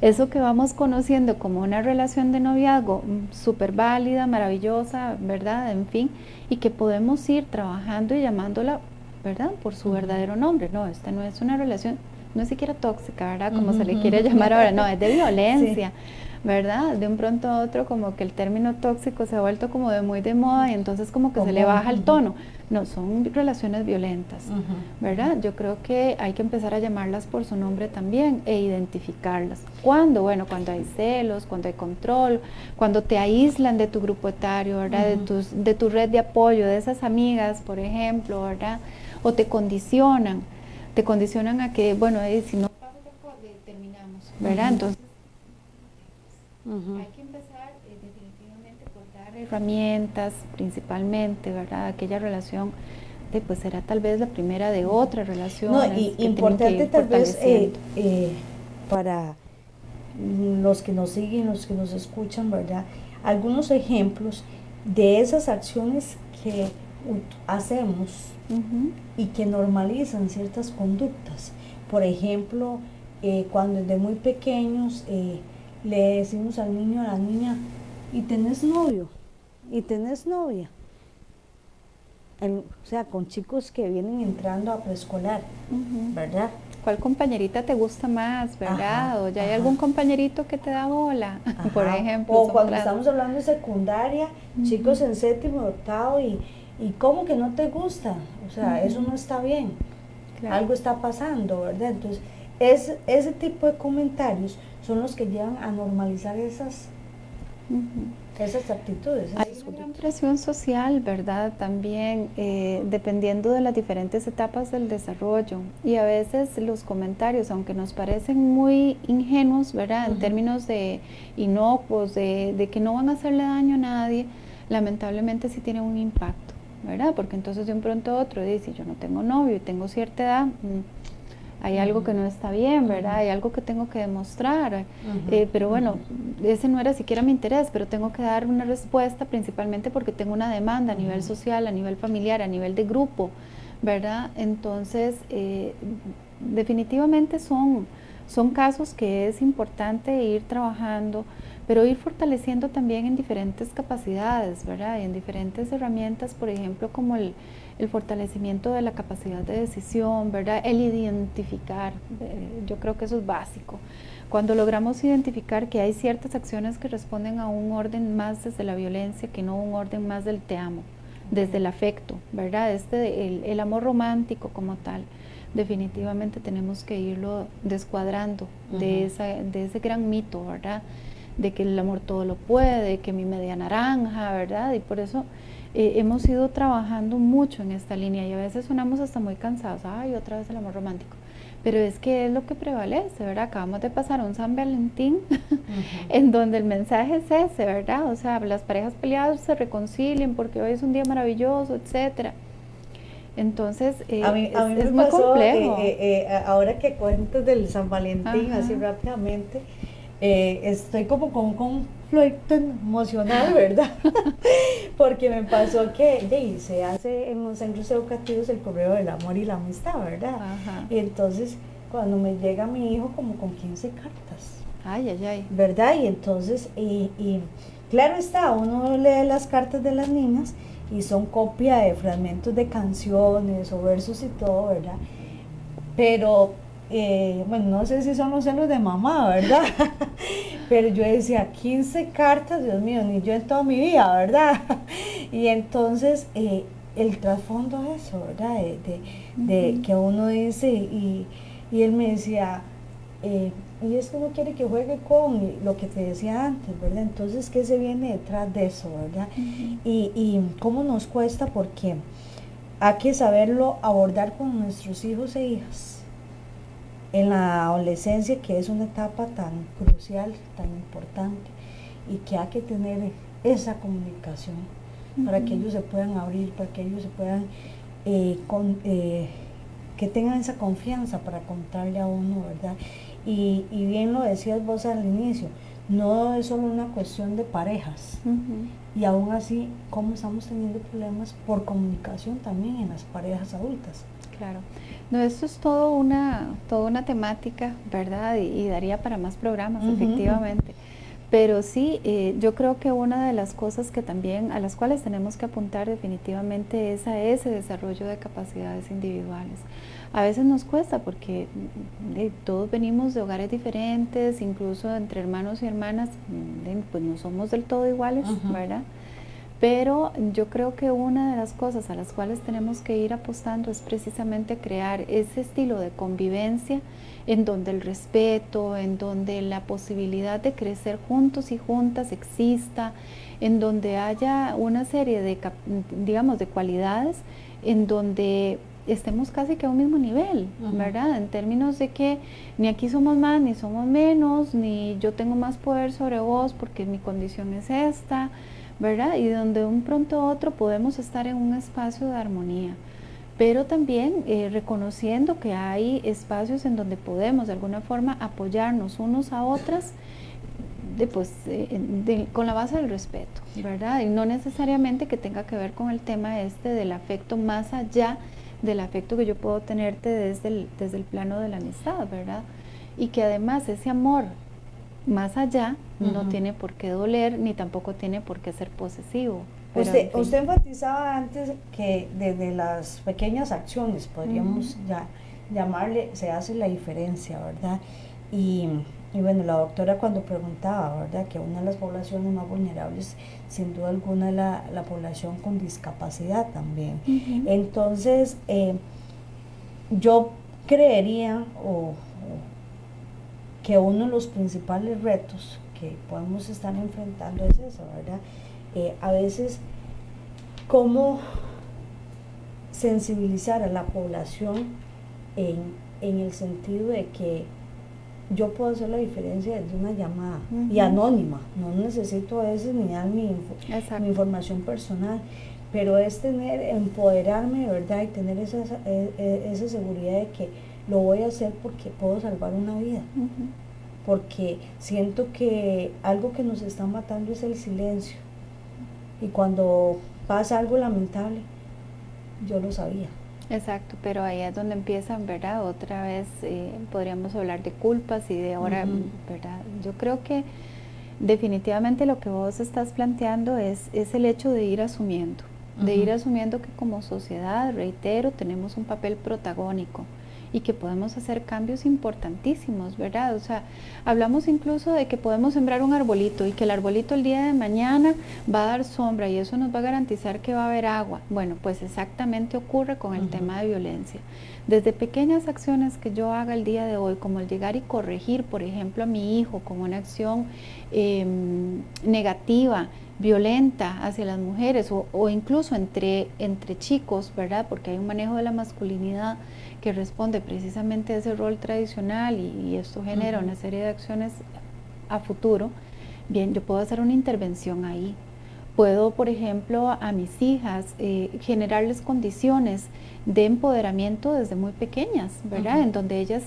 eso que vamos conociendo como una relación de noviazgo súper válida, maravillosa, ¿verdad? En fin, y que podemos ir trabajando y llamándola, ¿verdad? Por su verdadero nombre. No, esta no es una relación, no es siquiera tóxica, ¿verdad? Como se le quiere llamar ahora, no, es de violencia. Sí. ¿Verdad? De un pronto a otro como que el término tóxico se ha vuelto como de muy de moda y entonces como que se le baja el tono. No, son relaciones violentas, ¿verdad? Yo creo que hay que empezar a llamarlas por su nombre también e identificarlas. ¿Cuándo? Bueno, cuando hay celos, cuando hay control, cuando te aíslan de tu grupo etario, ¿verdad? De tu red de apoyo, de esas amigas, por ejemplo, ¿verdad? O te condicionan a que, bueno, si no pasa, terminamos, ¿verdad? Entonces, hay que empezar definitivamente por dar herramientas principalmente, ¿verdad? Aquella relación pues será tal vez la primera de otras relaciones. No, y importante tal vez para los que nos siguen, los que nos escuchan, ¿verdad? Algunos ejemplos de esas acciones que hacemos y que normalizan ciertas conductas. Por ejemplo, cuando desde muy pequeños le decimos al niño, a la niña, ¿y tenés novio? ¿Y tenés novia? O sea, con chicos que vienen entrando a preescolar, ¿verdad? ¿Cuál compañerita te gusta más, verdad? O ya hay algún compañerito que te da bola, por ejemplo. O cuando estamos hablando de secundaria, chicos en séptimo, octavo, y ¿cómo que no te gusta? O sea, eso no está bien. Claro. Algo está pasando, ¿verdad? Entonces, ese tipo de comentarios son los que llevan a normalizar esas actitudes. Hay una gran presión social, ¿verdad? También dependiendo de las diferentes etapas del desarrollo, y a veces los comentarios, aunque nos parecen muy ingenuos, ¿verdad? En términos de inocuos, de que no van a hacerle daño a nadie, lamentablemente sí tienen un impacto, ¿verdad? Porque entonces de un pronto a otro dice, si yo no tengo novio y tengo cierta edad, hay algo que no está bien, ¿verdad? Hay algo que tengo que demostrar, pero bueno, ese no era siquiera mi interés, pero tengo que dar una respuesta principalmente porque tengo una demanda a nivel social, a nivel familiar, a nivel de grupo, ¿verdad? Entonces, definitivamente son casos que es importante ir trabajando, pero ir fortaleciendo también en diferentes capacidades, ¿verdad? Y en diferentes herramientas, por ejemplo, como el fortalecimiento de la capacidad de decisión, ¿verdad? El identificar, yo creo que eso es básico. Cuando logramos identificar que hay ciertas acciones que responden a un orden más desde la violencia, que no un orden más del te amo, desde el afecto, ¿verdad? El amor romántico como tal, definitivamente tenemos que irlo descuadrando de ese gran mito, ¿verdad? De que el amor todo lo puede, que mi media naranja, ¿verdad? Y por eso hemos ido trabajando mucho en esta línea y a veces sonamos hasta muy cansados, ay, otra vez el amor romántico. Pero es que es lo que prevalece, ¿verdad? Acabamos de pasar un San Valentín en donde el mensaje es ese, ¿verdad? O sea, las parejas peleadas se reconcilien porque hoy es un día maravilloso, etcétera. Entonces, a mí es me muy pasó, complejo. ahora que cuentas del San Valentín, Ajá. así rápidamente, estoy como con un conflicto emocional, ¿verdad? Porque me pasó que se hace en los centros educativos el correo del amor y la amistad, ¿verdad? Ajá. Y entonces, cuando me llega mi hijo como con 15 cartas, Ay, ay, ay. ¿verdad? Y entonces, claro está, uno lee las cartas de las niñas y son copia de fragmentos de canciones o versos y todo, ¿verdad? Pero, bueno, no sé si son los celos de mamá, ¿verdad? Pero yo decía, 15 cartas, Dios mío, ni yo en toda mi vida, ¿verdad? Y entonces, el trasfondo de eso, ¿verdad? De que uno dice, y él me decía, y es que uno quiere que juegue con lo que te decía antes, ¿verdad? Entonces, ¿qué se viene detrás de eso, verdad? Y cómo nos cuesta, porque hay que saberlo abordar con nuestros hijos e hijas en la adolescencia, que es una etapa tan crucial, tan importante, y que hay que tener esa comunicación para que ellos se puedan abrir, para que ellos se puedan que tengan esa confianza para contarle a uno, ¿verdad? Y bien lo decías vos al inicio, no es solo una cuestión de parejas, y aún así, cómo estamos teniendo problemas por comunicación también en las parejas adultas. Claro. No, esto es toda una temática, ¿verdad? Y daría para más programas, efectivamente. Pero sí, yo creo que una de las cosas que también a las cuales tenemos que apuntar definitivamente es a ese desarrollo de capacidades individuales. A veces nos cuesta porque todos venimos de hogares diferentes, incluso entre hermanos y hermanas, pues no somos del todo iguales, ¿verdad? Pero yo creo que una de las cosas a las cuales tenemos que ir apostando es precisamente crear ese estilo de convivencia en donde el respeto, en donde la posibilidad de crecer juntos y juntas exista, en donde haya una serie de, digamos, de cualidades en donde estemos casi que a un mismo nivel, ¿verdad? En términos de que ni aquí somos más ni somos menos, ni yo tengo más poder sobre vos porque mi condición es esta, ¿verdad? Y donde de un pronto a otro podemos estar en un espacio de armonía, pero también reconociendo que hay espacios en donde podemos de alguna forma apoyarnos unos a otras con la base del respeto, ¿verdad? Y no necesariamente que tenga que ver con el tema del afecto más allá del afecto que yo puedo tenerte desde el plano de la amistad, ¿verdad? Y que además ese amor más allá no tiene por qué doler ni tampoco tiene por qué ser posesivo. Usted enfatizaba antes que desde las pequeñas acciones, podríamos ya llamarle, se hace la diferencia, ¿verdad? Y bueno, la doctora cuando preguntaba, ¿verdad? Que una de las poblaciones más vulnerables, sin duda alguna, es la población con discapacidad también. Entonces, yo creería que uno de los principales retos que podemos estar enfrentando es eso, ¿verdad? A veces, cómo sensibilizar a la población en el sentido de que yo puedo hacer la diferencia desde una llamada y anónima, no necesito a veces ni dar mi información personal, pero es empoderarme, ¿verdad? Y tener esa seguridad de que lo voy a hacer porque puedo salvar una vida. Porque siento que algo que nos está matando es el silencio. Y cuando pasa algo lamentable, yo lo sabía. Exacto, pero ahí es donde empiezan, ¿verdad? Otra vez podríamos hablar de culpas y de ahora, ¿verdad? Yo creo que Definitivamente lo que vos estás planteando es el hecho de ir asumiendo, que como sociedad, reitero, tenemos un papel protagónico y que podemos hacer cambios importantísimos, ¿verdad? O sea, hablamos incluso de que podemos sembrar un arbolito y que el arbolito el día de mañana va a dar sombra y eso nos va a garantizar que va a haber agua. Bueno, pues exactamente ocurre con el tema de violencia. Desde pequeñas acciones que yo haga el día de hoy, como el llegar y corregir, por ejemplo, a mi hijo con una acción negativa, violenta hacia las mujeres o incluso entre chicos, ¿verdad? Porque hay un manejo de la masculinidad que responde precisamente a ese rol tradicional y esto genera una serie de acciones a futuro. Bien, yo puedo hacer una intervención ahí. Puedo, por ejemplo, a mis hijas generarles condiciones de empoderamiento desde muy pequeñas, ¿verdad? En donde ellas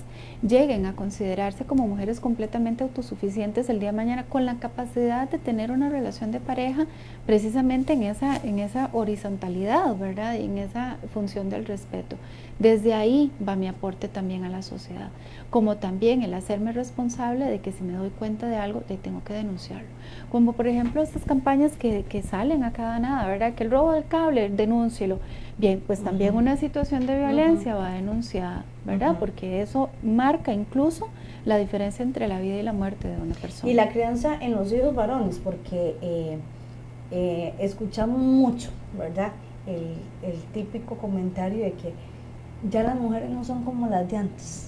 lleguen a considerarse como mujeres completamente autosuficientes el día de mañana con la capacidad de tener una relación de pareja precisamente en esa horizontalidad, ¿verdad? Y en esa función del respeto. Desde ahí va mi aporte también a la sociedad, como también el hacerme responsable de que si me doy cuenta de algo, tengo que denunciarlo. Como por ejemplo estas campañas que salen a cada nada, ¿verdad? Que el robo del cable, denúncielo. Bien, pues también una situación de violencia va denunciada, ¿verdad? Porque eso marca incluso la diferencia entre la vida y la muerte de una persona. Y la crianza en los hijos varones, porque escuchamos mucho, ¿verdad? El típico comentario de que ya las mujeres no son como las de antes.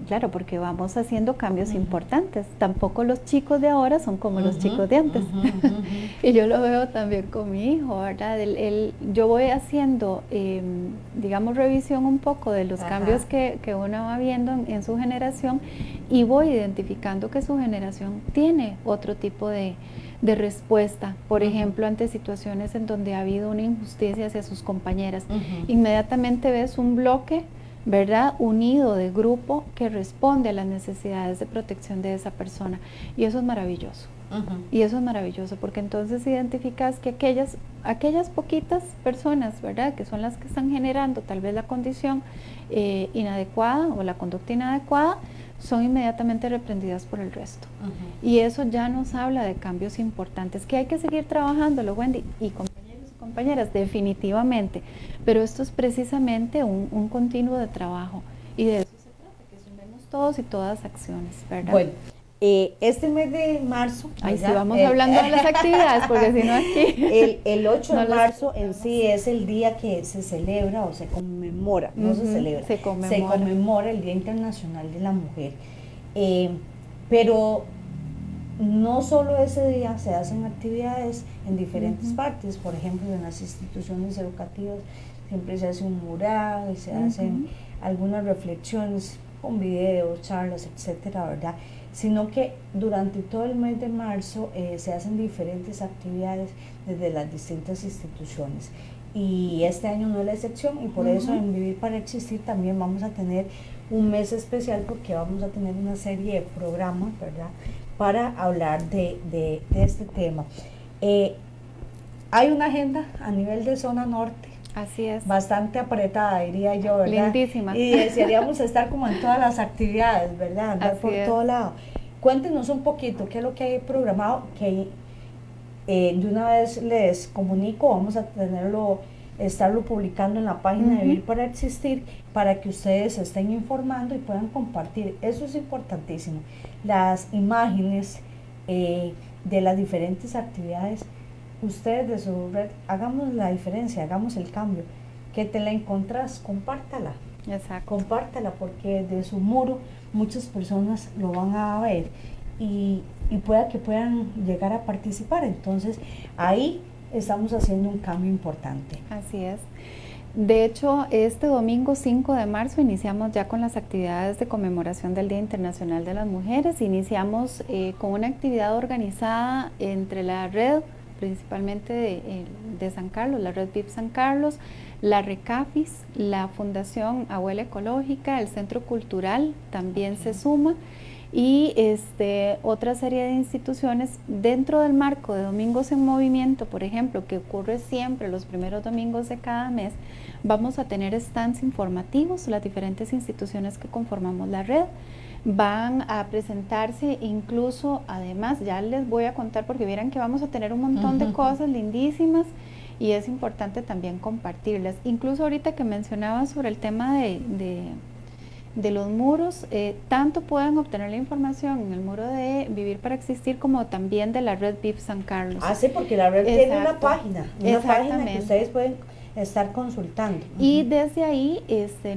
Claro, porque vamos haciendo cambios importantes. Tampoco los chicos de ahora son como los chicos de antes. Y yo lo veo también con mi hijo, ¿verdad? Yo voy haciendo, digamos, revisión un poco de los cambios que uno va viendo en su generación y voy identificando que su generación tiene otro tipo de respuesta, por ejemplo, ante situaciones en donde ha habido una injusticia hacia sus compañeras. Inmediatamente ves un bloque, ¿verdad? Unido de grupo que responde a las necesidades de protección de esa persona. Y eso es maravilloso. Y eso es maravilloso porque entonces identificas que aquellas poquitas personas, ¿verdad? Que son las que están generando tal vez la condición inadecuada o la conducta inadecuada, son inmediatamente reprendidas por el resto. Y eso ya nos habla de cambios importantes que hay que seguir trabajándolo, Wendy, y compañeros y compañeras, definitivamente. Pero esto es precisamente un continuo de trabajo y de eso se trata, que sumemos todos y todas acciones, ¿verdad? Bueno, este mes de marzo... Ahí sí vamos hablando de las actividades, porque si no aquí... El 8 de marzo en sí es el día que se celebra o se conmemora, no se celebra, se conmemora el Día Internacional de la Mujer. Pero no solo ese día, se hacen actividades en diferentes partes, por ejemplo, en las instituciones educativas siempre se hace un mural, se hacen algunas reflexiones con videos, charlas, etcétera, ¿verdad? Sino que durante todo el mes de marzo se hacen diferentes actividades desde las distintas instituciones. Y este año no es la excepción y por eso en Vivir para Existir también vamos a tener un mes especial porque vamos a tener una serie de programas, ¿verdad?, para hablar de este tema. Hay una agenda a nivel de zona norte. Así es. Bastante apretada, diría yo, ¿verdad? Lindísima. Y desearíamos estar como en todas las actividades, ¿verdad? Andar Así por es. todo lado. Cuéntenos un poquito qué es lo que hay programado, que de una vez les comunico, vamos a estarlo publicando en la página de Vivir para Existir para que ustedes se estén informando y puedan compartir. Eso es importantísimo. Las imágenes de las diferentes actividades. Ustedes de su red, hagamos la diferencia, hagamos el cambio. Que te la encontrás, compártala. Exacto. Compártala porque de su muro muchas personas lo van a ver y pueda que puedan llegar a participar. Entonces ahí estamos haciendo un cambio importante. Así es. De hecho, este domingo 5 de marzo iniciamos ya con las actividades de conmemoración del Día Internacional de las Mujeres. Iniciamos con una actividad organizada entre la red, principalmente de San Carlos, la red VIP San Carlos, la RECAFIS, la Fundación Abuela Ecológica, el Centro Cultural también se suma y otra serie de instituciones dentro del marco de Domingos en Movimiento, por ejemplo, que ocurre siempre los primeros domingos de cada mes. Vamos a tener stands informativos, las diferentes instituciones que conformamos la red. van a presentarse incluso, además, ya les voy a contar porque vieran que vamos a tener un montón de cosas lindísimas y es importante también compartirlas. Incluso ahorita que mencionaba sobre el tema de los muros, tanto pueden obtener la información en el muro de Vivir para Existir como también de la red VIP San Carlos. Ah, sí, porque la red tiene una página que ustedes pueden estar consultando. Y desde ahí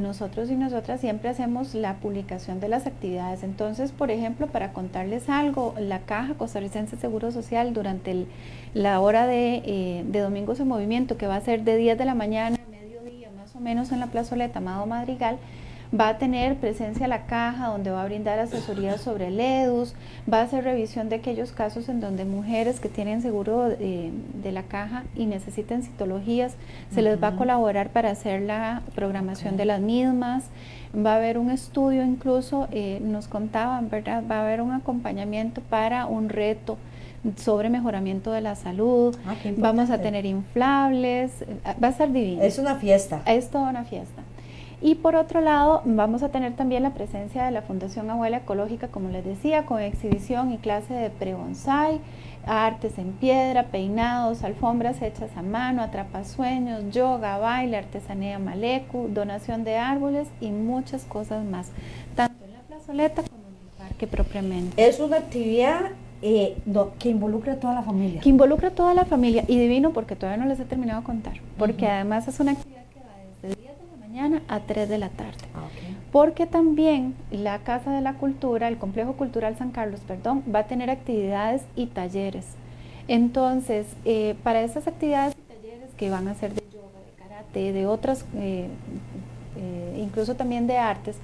nosotros y nosotras siempre hacemos la publicación de las actividades. Entonces, por ejemplo, para contarles algo, la Caja Costarricense de Seguro Social durante la hora de Domingos en Movimiento, que va a ser de 10 de la mañana a mediodía, más o menos en la plazoleta Amado Madrigal, va a tener presencia la caja donde va a brindar asesoría sobre el EDUS, va a hacer revisión de aquellos casos en donde mujeres que tienen seguro de la caja y necesitan citologías, se les va a colaborar para hacer la programación de las mismas. Va a haber un estudio incluso, nos contaban, ¿verdad? Va a haber un acompañamiento para un reto sobre mejoramiento de la salud, vamos a tener inflables, va a ser divino. Es una fiesta. Es toda una fiesta. Y por otro lado, vamos a tener también la presencia de la Fundación Abuela Ecológica, como les decía, con exhibición y clase de pre-bonsai, artes en piedra, peinados, alfombras hechas a mano, atrapasueños, yoga, baile, artesanía malecu, donación de árboles y muchas cosas más, tanto en la plazoleta como en el parque propiamente. Es una actividad que involucra a toda la familia. Que involucra a toda la familia, y divino porque todavía no les he terminado de contar, porque además es una actividad que va desde 10 de la mañana a 3 de la tarde. Porque también la Casa de la Cultura, el Complejo Cultural San Carlos, va a tener actividades y talleres. Entonces, para esas actividades y talleres que van a ser de yoga, de karate, de otras, incluso también de artes,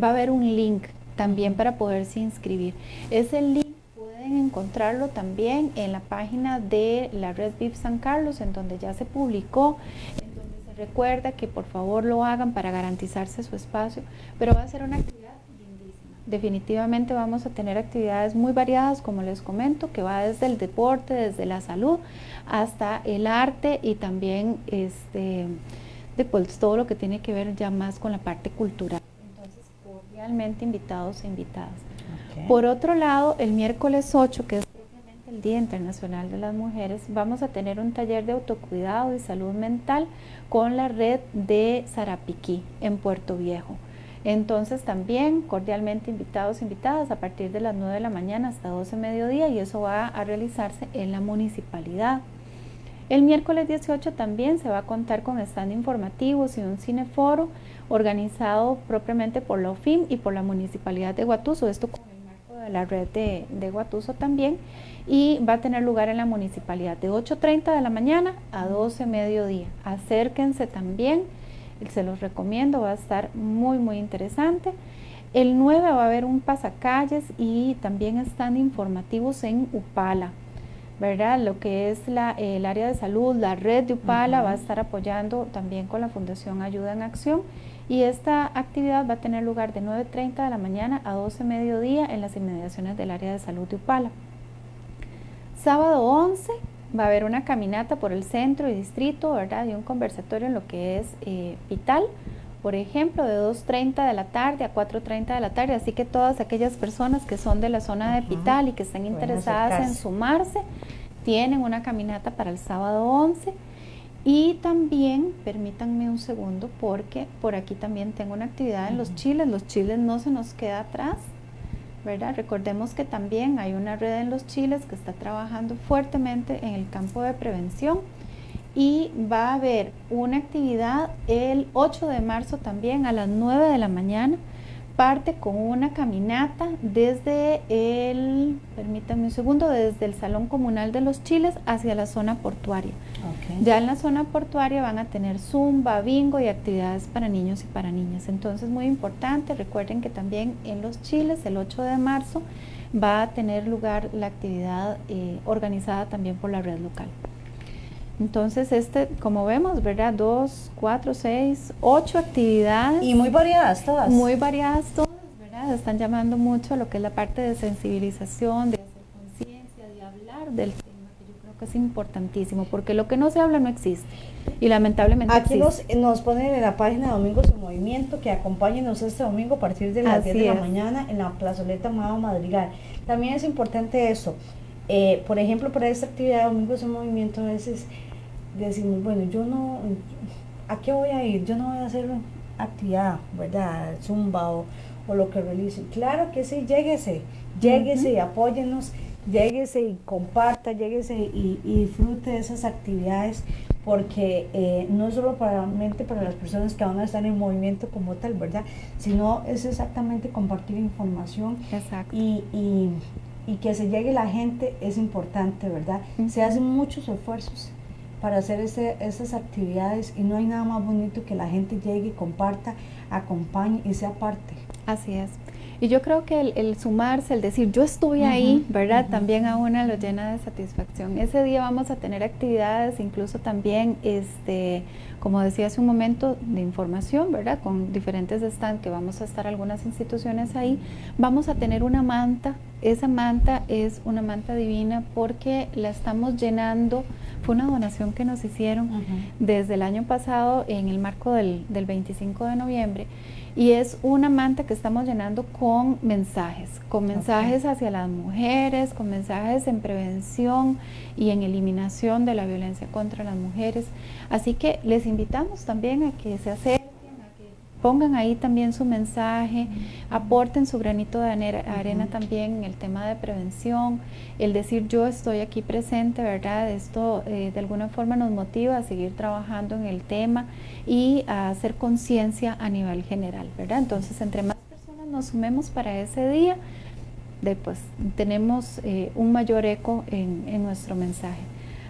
va a haber un link también para poderse inscribir. Ese link pueden encontrarlo también en la página de la Red VIP San Carlos, en donde ya se publicó. Recuerda que por favor lo hagan para garantizarse su espacio, pero va a ser una actividad lindísima. Definitivamente vamos a tener actividades muy variadas, como les comento, que va desde el deporte, desde la salud, hasta el arte y también pues, todo lo que tiene que ver ya más con la parte cultural. Entonces, cordialmente invitados e invitadas. Por otro lado, el miércoles 8, que es el Día Internacional de las Mujeres, vamos a tener un taller de autocuidado y salud mental con la red de Sarapiquí en Puerto Viejo. Entonces también cordialmente invitados e invitadas a partir de las 9 de la mañana hasta 12 de mediodía, y eso va a realizarse en la municipalidad. El miércoles 18 también se va a contar con stand informativos y un cineforo organizado propiamente por la OFIM y por la Municipalidad de Guatuso, esto con el marco de la red de Guatuso también, y va a tener lugar en la municipalidad de 8:30 de la mañana a 12 mediodía. Acérquense también, se los recomiendo, va a estar muy muy interesante. El 9 va a haber un pasacalles y también están informativos en Upala, ¿verdad? Lo que es el área de salud, la red de Upala va a estar apoyando también con la Fundación Ayuda en Acción, y esta actividad va a tener lugar de 9:30 de la mañana a 12 mediodía en las inmediaciones del área de salud de Upala. Sábado 11 va a haber una caminata por el centro y distrito, ¿verdad? Y un conversatorio en lo que es Pital, por ejemplo, de 2:30 de la tarde a 4:30 de la tarde. Así que todas aquellas personas que son de la zona de Pital y que estén interesadas en sumarse, tienen una caminata para el sábado 11. Y también, permítanme un segundo, porque por aquí también tengo una actividad en los chiles no se nos queda atrás, ¿verdad? Recordemos que también hay una red en los chiles que está trabajando fuertemente en el campo de prevención, y va a haber una actividad el 8 de marzo también a las 9 de la mañana, parte con una caminata desde permítanme un segundo, desde el Salón Comunal de los Chiles hacia la zona portuaria. Ya en la zona portuaria van a tener zumba, bingo y actividades para niños y para niñas. Entonces, muy importante, recuerden que también en los Chiles el 8 de marzo va a tener lugar la actividad organizada también por la red local. Entonces, como vemos, ¿verdad? 2, 4, 6, 8 actividades. Y muy variadas todas. Muy variadas todas, ¿verdad? Están llamando mucho a lo que es la parte de sensibilización, de hacer conciencia, de hablar del tema, que yo creo es importantísimo, porque lo que no se habla no existe, y lamentablemente aquí existe. nos ponen en la página de Domingos en Movimiento que acompáñenos este domingo a partir de las Así 10 de la es. mañana en la plazoleta Amado Madrigal. También es importante eso, por ejemplo, para esta actividad de Domingos en Movimiento a veces decimos, bueno, yo no, ¿a qué voy a ir? Yo no voy a hacer actividad, ¿verdad? Zumba o lo que realicen. Claro que sí, lléguese y apóyenos, lléguese y comparta, lléguese y disfrute de esas actividades, porque no es solo para las personas que van a estar en movimiento como tal, ¿verdad? Sino es exactamente compartir información. Exacto. Y que se llegue la gente es importante, ¿verdad? Se hacen muchos esfuerzos para hacer esas actividades y no hay nada más bonito que la gente llegue, comparta, acompañe y sea parte. Así es. Y yo creo que el sumarse, el decir yo estuve ahí, ¿verdad? También a una lo llena de satisfacción. Ese día vamos a tener actividades, incluso también, como decía hace un momento, de información, ¿verdad? Con diferentes stands que vamos a estar algunas instituciones ahí. Vamos a tener una manta. Esa manta es una manta divina porque la estamos llenando. Fue una donación que nos hicieron desde el año pasado en el marco del 25 de noviembre. Y es una manta que estamos llenando con mensajes hacia las mujeres, con mensajes en prevención y en eliminación de la violencia contra las mujeres. Así que les invitamos también a que se acerquen, a que pongan ahí también su mensaje, aporten su granito de arena también en el tema de prevención, el decir yo estoy aquí presente, ¿verdad? Esto de alguna forma nos motiva a seguir trabajando en el tema y a hacer conciencia a nivel general, ¿verdad? Entonces, entre más personas nos sumemos para ese día, pues tenemos un mayor eco en nuestro mensaje.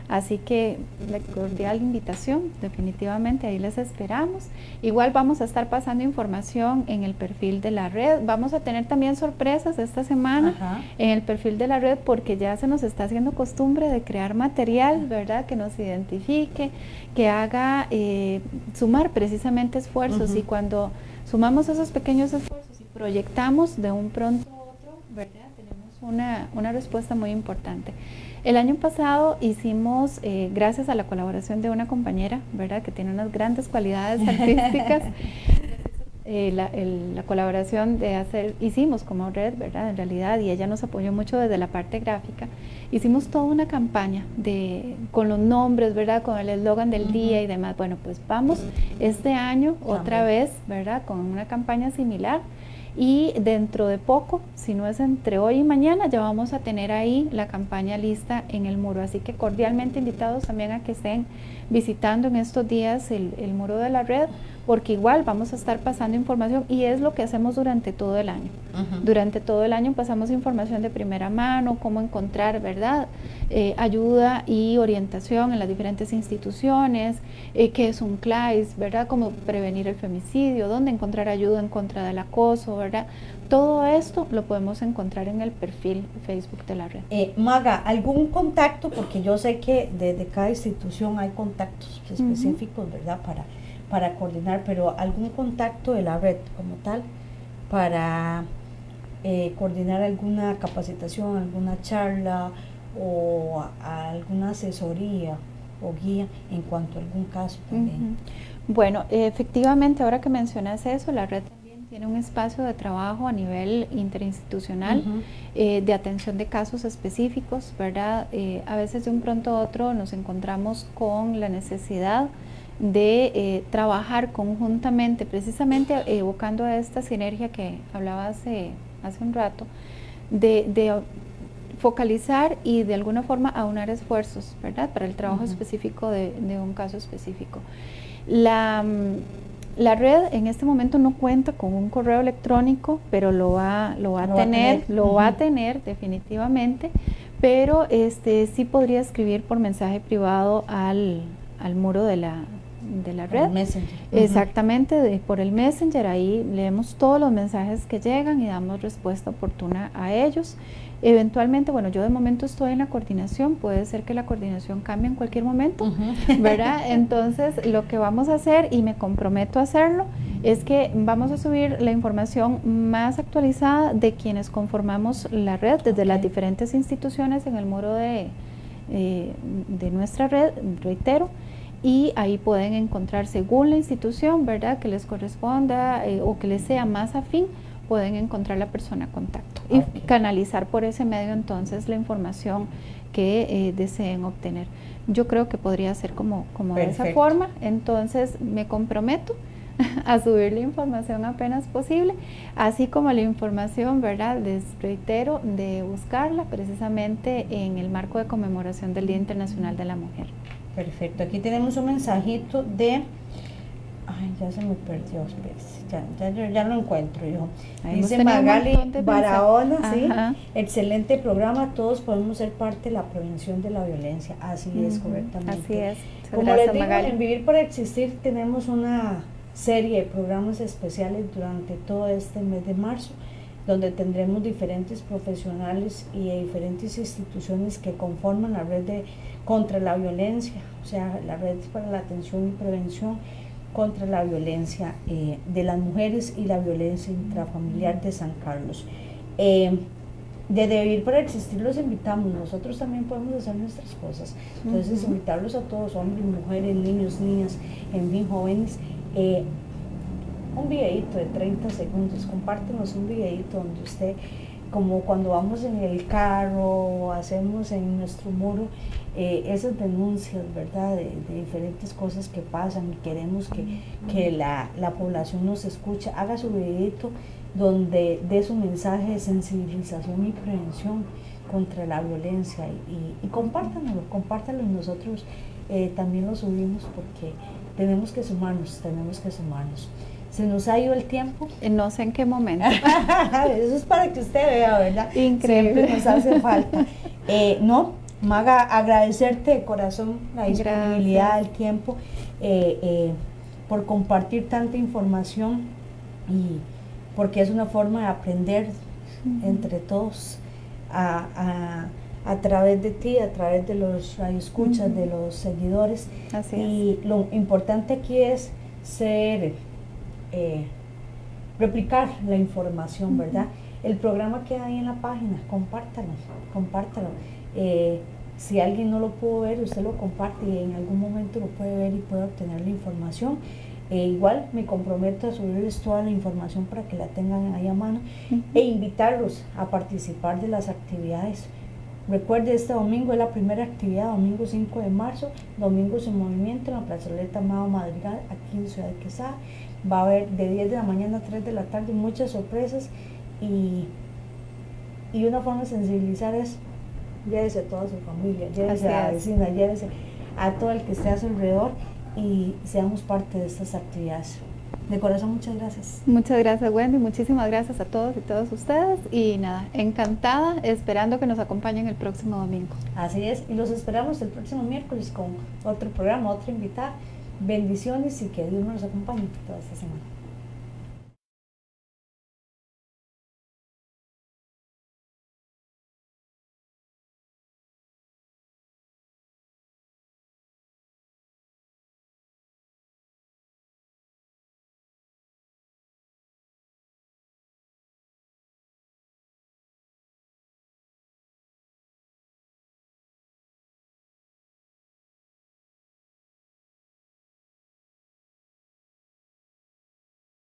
Así que la cordial invitación, definitivamente ahí les esperamos. Igual vamos a estar pasando información en el perfil de la red. Vamos a tener también sorpresas esta semana en el perfil de la red, porque ya se nos está haciendo costumbre de crear material, ¿verdad? Que nos identifique, que haga sumar precisamente esfuerzos, y cuando sumamos esos pequeños esfuerzos y proyectamos de un pronto a otro, ¿verdad? Tenemos una respuesta muy importante. El año pasado hicimos, gracias a la colaboración de una compañera, ¿verdad? Que tiene unas grandes cualidades artísticas, la colaboración hicimos como red, ¿verdad? En realidad, y ella nos apoyó mucho desde la parte gráfica. Hicimos toda una campaña con los nombres, ¿verdad? Con el eslogan del día y demás. Bueno, pues vamos este año otra vez, ¿verdad? Con una campaña similar. Y dentro de poco, si no es entre hoy y mañana, ya vamos a tener ahí la campaña lista en el muro. Así que cordialmente invitados también a que estén visitando en estos días el muro de la red, porque igual vamos a estar pasando información, y es lo que hacemos durante todo el año. Durante todo el año pasamos información de primera mano, cómo encontrar, ¿verdad? Ayuda y orientación en las diferentes instituciones, qué es un CLAIS, ¿verdad? Cómo prevenir el femicidio, dónde encontrar ayuda en contra del acoso, ¿verdad? Todo esto lo podemos encontrar en el perfil Facebook de la red. Maga, ¿algún contacto? Porque yo sé que desde cada institución hay contactos específicos, ¿verdad? Para coordinar, pero ¿algún contacto de la red como tal para coordinar alguna capacitación, alguna charla o alguna asesoría o guía en cuanto a algún caso también? Bueno, efectivamente, ahora que mencionas eso, la red también tiene un espacio de trabajo a nivel interinstitucional, de atención de casos específicos, ¿verdad? A veces de un pronto a otro nos encontramos con la necesidad de trabajar conjuntamente, precisamente evocando a esta sinergia que hablaba hace un rato, de focalizar y de alguna forma aunar esfuerzos, ¿verdad? Para el trabajo específico de un caso específico. La red en este momento no cuenta con un correo electrónico, pero lo va a tener definitivamente, pero sí podría escribir por mensaje privado al muro de la red. Messenger. Exactamente, por el Messenger. Ahí leemos todos los mensajes que llegan y damos respuesta oportuna a ellos. Eventualmente, bueno, yo de momento estoy en la coordinación, puede ser que la coordinación cambie en cualquier momento, ¿verdad? Entonces, lo que vamos a hacer, y me comprometo a hacerlo, es que vamos a subir la información más actualizada de quienes conformamos la red desde las diferentes instituciones en el muro de nuestra red, reitero, y ahí pueden encontrar según la institución, ¿verdad?, que les corresponda o que les sea más afín, pueden encontrar la persona contacto y canalizar por ese medio entonces la información que deseen obtener. Yo creo que podría ser como de esa forma, entonces me comprometo a subir la información apenas posible, así como la información, ¿verdad?, les reitero, de buscarla precisamente en el marco de conmemoración del Día Internacional de la Mujer. Perfecto, aquí tenemos un mensajito de... Ay, ya se me perdió, ya lo encuentro yo. Dice Magali Barahona, sí, excelente programa, todos podemos ser parte de la prevención de la violencia. Así es, correctamente. Así es. Como les digo, en Vivir para Existir tenemos una serie de programas especiales durante todo este mes de marzo, donde tendremos diferentes profesionales y diferentes instituciones que conforman la red contra la violencia, o sea, la red para la atención y prevención contra la violencia de las mujeres y la violencia intrafamiliar de San Carlos. Desde Vivir para Existir los invitamos, nosotros también podemos hacer nuestras cosas, entonces invitarlos a todos, hombres, mujeres, niños, niñas, en fin, jóvenes. Un videito de 30 segundos, compártenos un videito donde usted, como cuando vamos en el carro, hacemos en nuestro muro esas denuncias, ¿verdad?, de diferentes cosas que pasan y queremos que la población nos escuche. Haga su videito donde dé su mensaje de sensibilización y prevención contra la violencia y compártanlo y nosotros también lo subimos porque tenemos que sumarnos. Se nos ha ido el tiempo. No sé en qué momento. Eso es para que usted vea, ¿verdad? Increíble. Siempre nos hace falta. Maga, agradecerte de corazón la disponibilidad, el tiempo, por compartir tanta información y porque es una forma de aprender entre todos a través de ti, a través de los radioescuchas, de los seguidores. Así y es. Lo importante aquí es replicar la información, ¿verdad? El programa queda ahí en la página, compártalo. Si alguien no lo pudo ver, usted lo comparte y en algún momento lo puede ver y puede obtener la información. Igual me comprometo a subirles toda la información para que la tengan ahí a mano e invitarlos a participar de las actividades. Recuerde, este domingo es la primera actividad, domingo 5 de marzo, Domingos en Movimiento en la plazoleta Amado Madrigal, aquí en Ciudad de Quesada. Va a haber de 10 de la mañana a 3 de la tarde muchas sorpresas y una forma de sensibilizar es: llévese a toda su familia, llévese a la vecina, llévese a todo el que esté a su alrededor y seamos parte de estas actividades. De corazón, muchas gracias. Muchas gracias, Wendy, muchísimas gracias a todos y todas ustedes y nada, encantada, esperando que nos acompañen el próximo domingo. Así es, y los esperamos el próximo miércoles con otro programa, otra invitada. Bendiciones y que Dios nos acompañe toda esta semana.